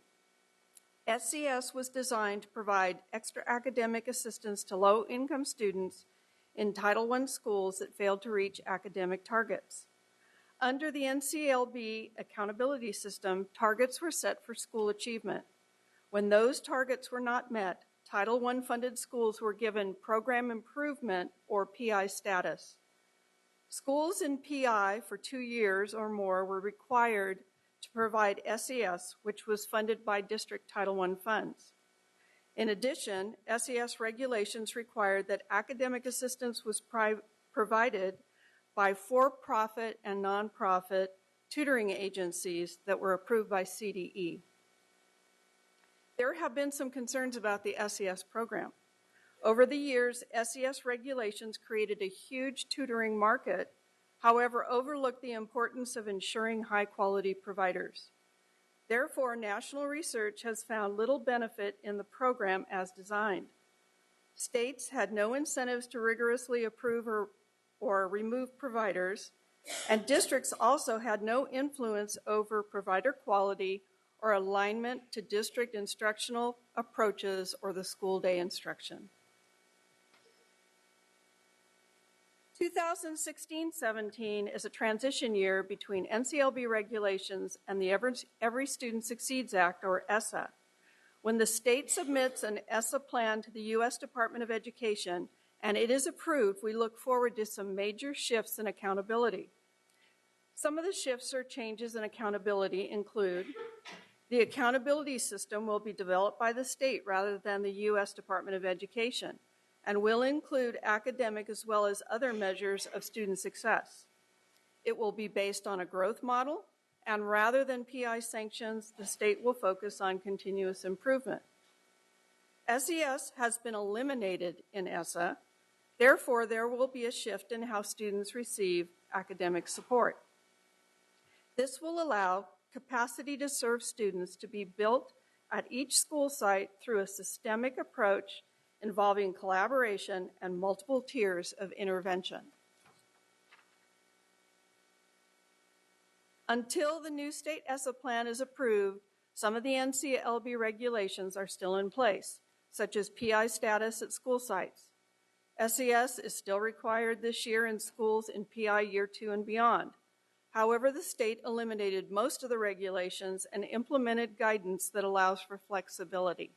SES was designed to provide extra academic assistance to low-income students in Title I schools that failed to reach academic targets. Under the NCLB accountability system, targets were set for school achievement. When those targets were not met, Title I funded schools were given program improvement, or PI status. Schools in PI for 2 years or more were required to provide SES, which was funded by district Title I funds. In addition, SES regulations required that academic assistance was provided by for-profit and nonprofit tutoring agencies that were approved by CDE. There have been some concerns about the SES program. Over the years, SES regulations created a huge tutoring market, however, overlooked the importance of ensuring high-quality providers. Therefore, national research has found little benefit in the program as designed. States had no incentives to rigorously approve or remove providers, and districts also had no influence over provider quality or alignment to district instructional approaches or the school day instruction. 2016-17 is a transition year between NCLB regulations and the Every Student Succeeds Act, or ESSA. When the state submits an ESSA plan to the U.S. Department of Education and it is approved, we look forward to some major shifts in accountability. Some of the shifts or changes in accountability include the accountability system will be developed by the state rather than the U.S. Department of Education and will include academic as well as other measures of student success. It will be based on a growth model, and rather than PI sanctions, the state will focus on continuous improvement. SES has been eliminated in ESSA. Therefore, there will be a shift in how students receive academic support. This will allow capacity to serve students to be built at each school site through a systemic approach involving collaboration and multiple tiers of intervention. Until the new state ESSA plan is approved, some of the NCLB regulations are still in place, such as PI status at school sites. SES is still required this year in schools in PI Year 2 and beyond. However, the state eliminated most of the regulations and implemented guidance that allows for flexibility.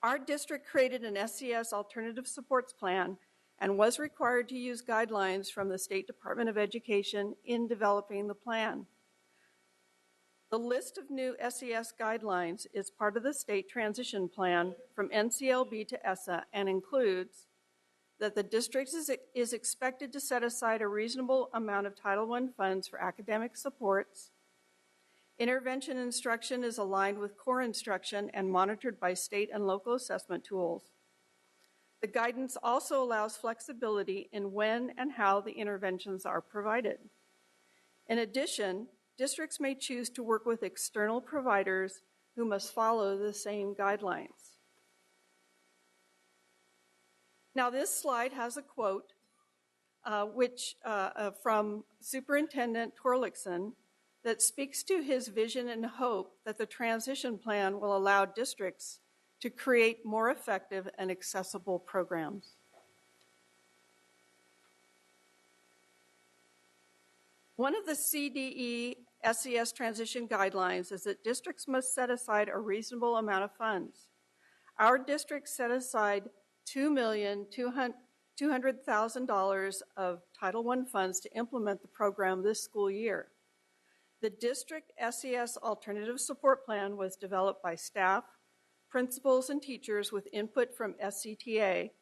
Our district created an SES alternative supports plan and was required to use guidelines from the State Department of Education in developing the plan. The list of new SES guidelines is part of the state transition plan from NCLB to ESSA and includes that the district is expected to set aside a reasonable amount of Title I funds for academic supports. Intervention instruction is aligned with core instruction and monitored by state and local assessment tools. The guidance also allows flexibility in when and how the interventions are provided. In addition, districts may choose to work with external providers who must follow the same guidelines. Now, this slide has a quote from Superintendent Torlickson that speaks to his vision and hope that the transition plan will allow districts to create more effective and accessible programs. One of the CDE SES transition guidelines is that districts must set aside a reasonable amount of funds. Our district set aside $2,200,000 of Title I funds to implement the program this school year. The district SES alternative support plan was developed by staff, principals, and teachers with input from SCTA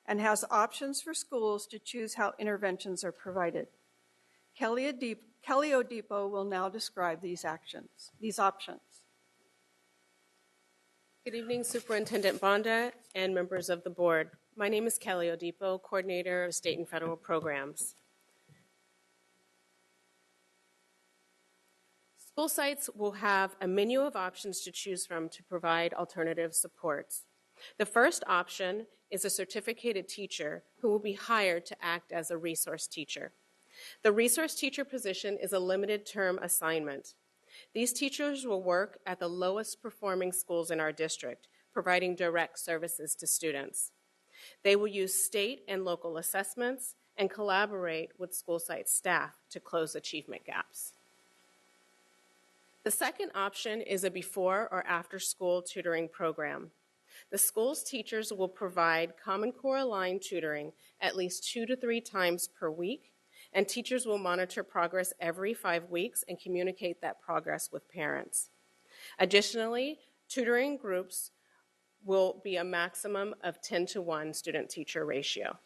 and has options for schools to choose how interventions are provided. Kelly Odipo will now describe these options. Good evening, Superintendent Bonda and members of the board. My name is Kelly Odipo, Coordinator of State and Federal Programs. School sites will have a menu of options to choose from to provide alternative supports. The first option is a certificated teacher who will be hired to act as a resource teacher. The resource teacher position is a limited term assignment. These teachers will work at the lowest performing schools in our district, providing direct services to students. They will use state and local assessments and collaborate with school site staff to close achievement gaps. The second option is a before or after school tutoring program. The school's teachers will provide Common Core aligned tutoring at least 2 to 3 times per week, and teachers will monitor progress every 5 weeks and communicate that progress with parents. Additionally, tutoring groups will be a maximum of 10-to-1 student-teacher ratio.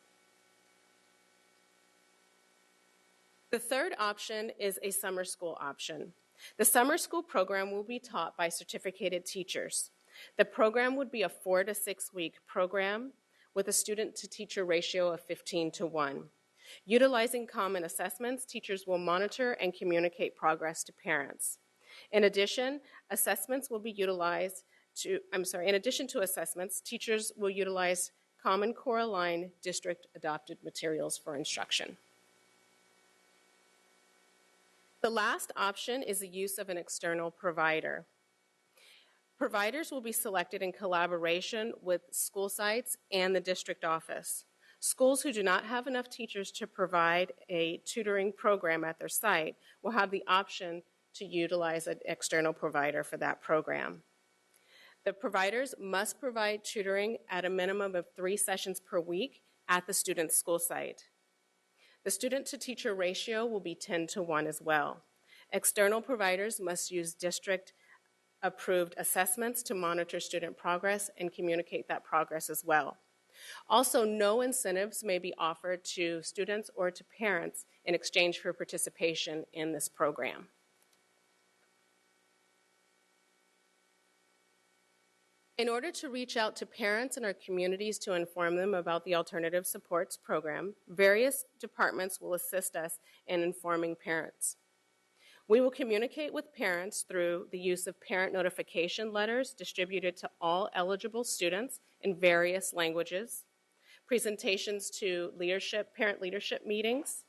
The third option is a summer school option. The summer school program will be taught by certificated teachers. The program would be a 4 to 6 week program with a student-to-teacher ratio of 15-to-1. Utilizing common assessments, teachers will monitor and communicate progress to parents. In addition to assessments, teachers will utilize Common Core aligned district adopted materials for instruction. The last option is the use of an external provider. Providers will be selected in collaboration with school sites and the district office. Schools who do not have enough teachers to provide a tutoring program at their site will have the option to utilize an external provider for that program. The providers must provide tutoring at a minimum of 3 sessions per week at the student's school site. The student-to-teacher ratio will be 10-to-1 as well. External providers must use district-approved assessments to monitor student progress and communicate that progress as well. Also, no incentives may be offered to students or to parents in exchange for participation in this program. In order to reach out to parents in our communities to inform them about the Alternative Supports Program, various departments will assist us in informing parents. We will communicate with parents through the use of parent notification letters distributed to all eligible students in various languages, presentations to parent leadership meetings,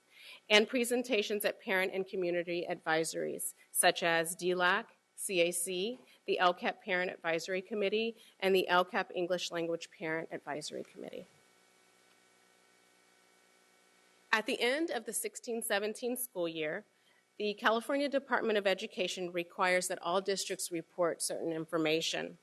and presentations at parent and community advisories, such as DLAC, CAC, the LCAP Parent Advisory Committee, and the LCAP English Language Parent Advisory Committee. At the end of the 16-17 school year, the California Department of Education requires that all districts report certain information.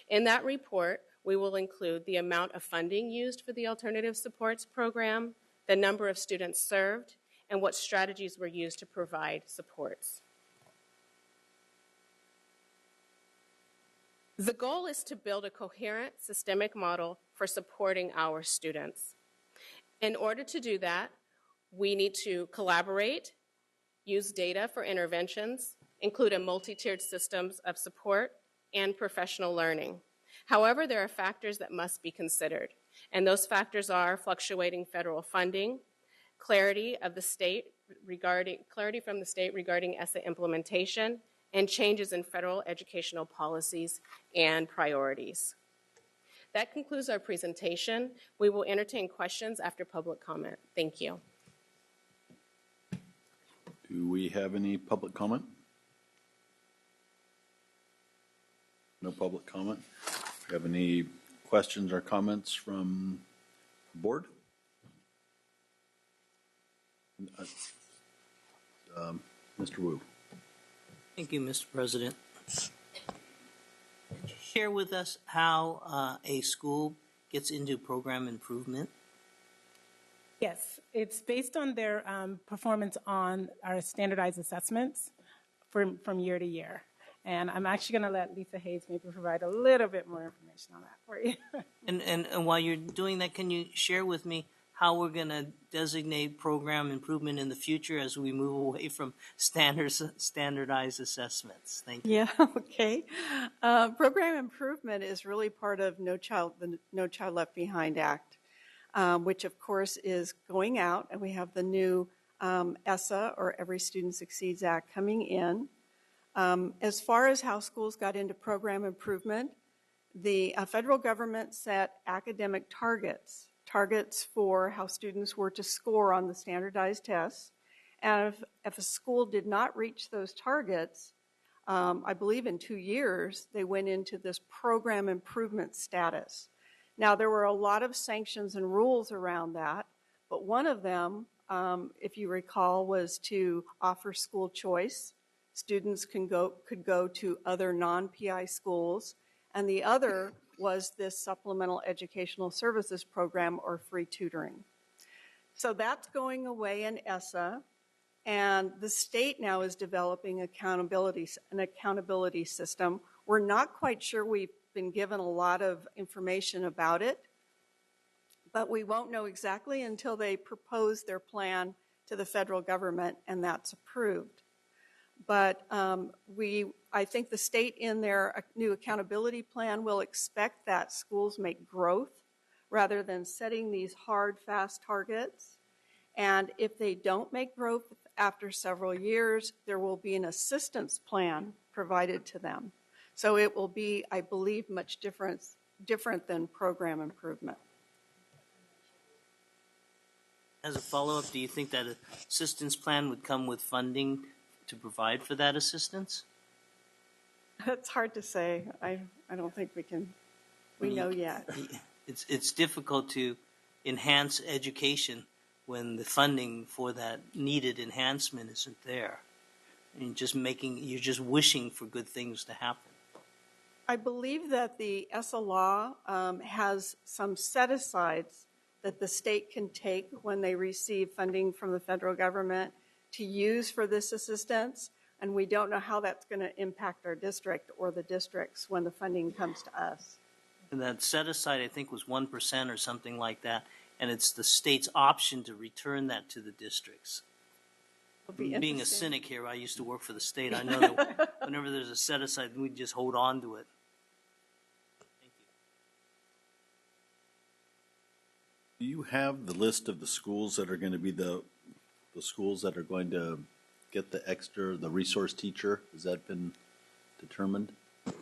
In that report, we will include the amount of funding used for the Alternative Supports Program, the number of students served, and what strategies were used to provide supports. The goal is to build a coherent, systemic model for supporting our students. In order to do that, we need to collaborate, use data for interventions, include a multi-tiered systems of support, and professional learning. However, there are factors that must be considered, and those factors are fluctuating federal funding, clarity from the state regarding ESSA implementation, and changes in federal educational policies and priorities. That concludes our presentation. We will entertain questions after public comment. Thank you. Do we have any public comment? No public comment. Do you have any questions or comments from the board? Mr. Wu. Thank you, Mr. President. Share with us how a school gets into program improvement. Yes, it's based on their performance on our standardized assessments from year to year. And I'm actually going to let Lisa Hayes maybe provide a little bit more information on that for you. And while you're doing that, can you share with me how we're going to designate program improvement in the future as we move away from standardized assessments? Thank you. Yeah, okay. Program improvement is really part of the No Child Left Behind Act, which of course is going out, and we have the new ESSA, or Every Student Succeeds Act, coming in. As far as how schools got into program improvement, the federal government set academic targets for how students were to score on the standardized tests. And if a school did not reach those targets, I believe in 2 years, they went into this program improvement status. Now, there were a lot of sanctions and rules around that, but one of them, if you recall, was to offer school choice. Students could go to other non-PI schools, and the other was this supplemental educational services program, or free tutoring. So that's going away in ESSA, and the state now is developing an accountability system. We're not quite sure. We've been given a lot of information about it, but we won't know exactly until they propose their plan to the federal government and that's approved. But I think the state in their new accountability plan will expect that schools make growth rather than setting these hard, fast targets. And if they don't make growth after several years, there will be an assistance plan provided to them. So it will be, I believe, much different than program improvement. As a follow-up, do you think that assistance plan would come with funding to provide for that assistance? That's hard to say. I don't think we know yet. It's difficult to enhance education when the funding for that needed enhancement isn't there. And you're just wishing for good things to happen. I believe that the ESSA law has some set-asides that the state can take when they receive funding from the federal government to use for this assistance, and we don't know how that's going to impact our district or the districts when the funding comes to us. And that set-aside, I think, was 1% or something like that, and it's the state's option to return that to the districts. Being a cynic here, I used to work for the state. I know that whenever there's a set-aside, we just hold on to it. Do you have the list of the schools that are going to be the schools that are going to get the resource teacher? Has that been determined?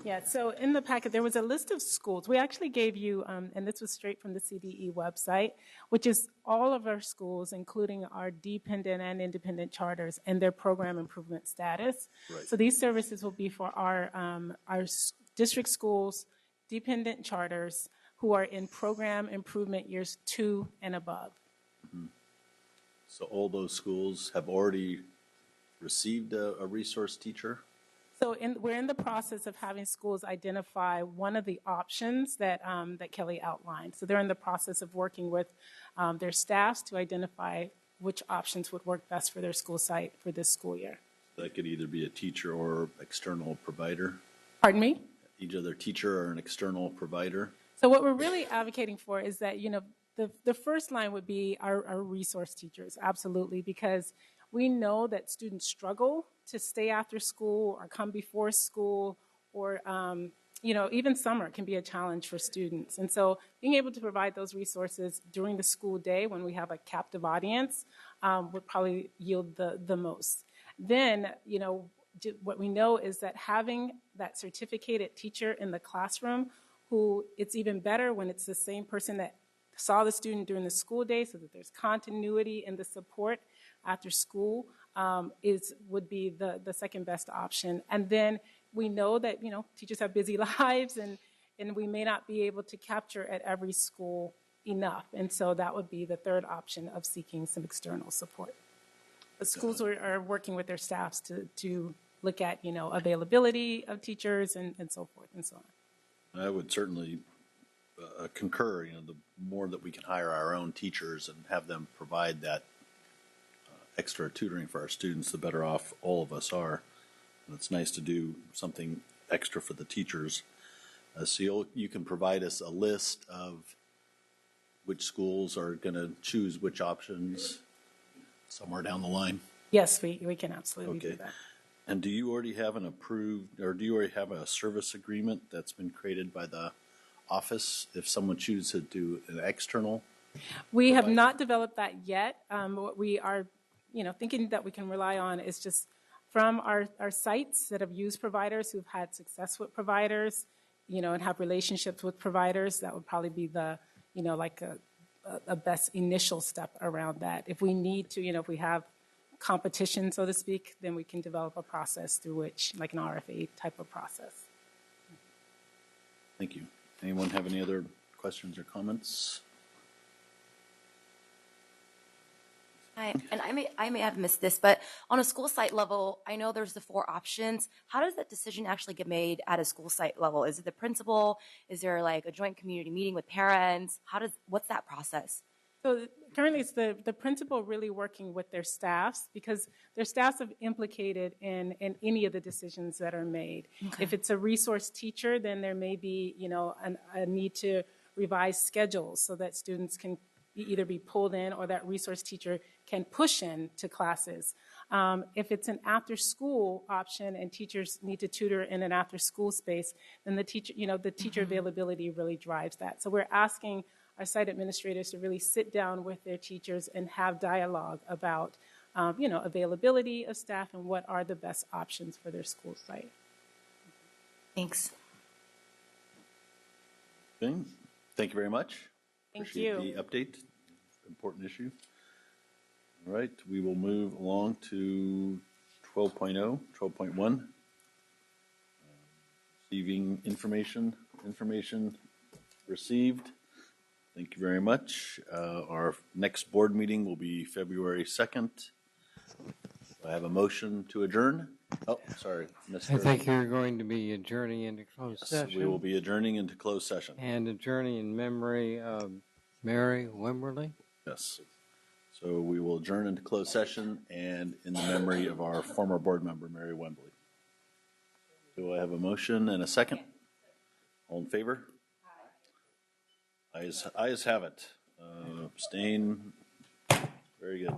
Yeah, so in the packet, there was a list of schools. We actually gave you, and this was straight from the CDE website, which is all of our schools, including our dependent and independent charters and their program improvement status. Right. So these services will be for our district schools, dependent charters, who are in program improvement years 2 and above. Mm-hmm. So all those schools have already received a resource teacher? So we're in the process of having schools identify one of the options that Kelly outlined. So they're in the process of working with their staffs to identify which options would work best for their school site for this school year. That could either be a teacher or external provider? Pardon me? Either teacher or an external provider? So what we're really advocating for is that, the first line would be our resource teachers, absolutely, because we know that students struggle to stay after school or come before school, or even summer can be a challenge for students. And so being able to provide those resources during the school day when we have a captive audience would probably yield the most. Then, what we know is that having that certificated teacher in the classroom, who it's even better when it's the same person that saw the student during the school day, so that there's continuity in the support after school, would be the second best option. And then we know that teachers have busy lives, and we may not be able to capture at every school enough, and so that would be the third option of seeking some external support. The schools are working with their staffs to look at availability of teachers and so forth and so on. I would certainly concur. The more that we can hire our own teachers and have them provide that extra tutoring for our students, the better off all of us are. And it's nice to do something extra for the teachers. So you can provide us a list of which schools are going to choose which options somewhere down the line. Yes, we can absolutely do that. And do you already have a service agreement that's been created by the office if someone chooses to do an external? We have not developed that yet. What we are thinking that we can rely on is just from our sites that have used providers who've had success with providers, and have relationships with providers. That would probably be the, a best initial step around that. If we need to, if we have competition, so to speak, then we can develop a process through which, like an RFA type of process. Thank you. Anyone have any other questions or comments? Hi, and I may have missed this, but on a school site level, I know there's the 4 options. How does that decision actually get made at a school site level? Is it the principal? Is there like a joint community meeting with parents? What's that process? So currently it's the principal really working with their staffs, because their staffs are implicated in any of the decisions that are made. Okay. If it's a resource teacher, then there may be, a need to revise schedules so that students can either be pulled in or that resource teacher can push in to classes. If it's an after-school option and teachers need to tutor in an after-school space, then the teacher availability really drives that. So we're asking our site administrators to really sit down with their teachers and have dialogue about, availability of staff and what are the best options for their school site. Thanks. Okay. Thank you very much. Thank Appreciate you. the update. Important issue. All right, we will move along to 12.1. Receiving information received. Thank you very much. Our next board meeting will be February 2nd. I have a motion to adjourn. Oh, sorry, Mr. I think you're going to be adjourning into closed session. We will be adjourning into closed session. And adjourning in memory of Mary Wimberly. Yes. So we will adjourn into closed session and in the memory of our former board member, Mary Wembley. Do I have a motion and a second? All in favor? Ayes have it. Abstain. Very good.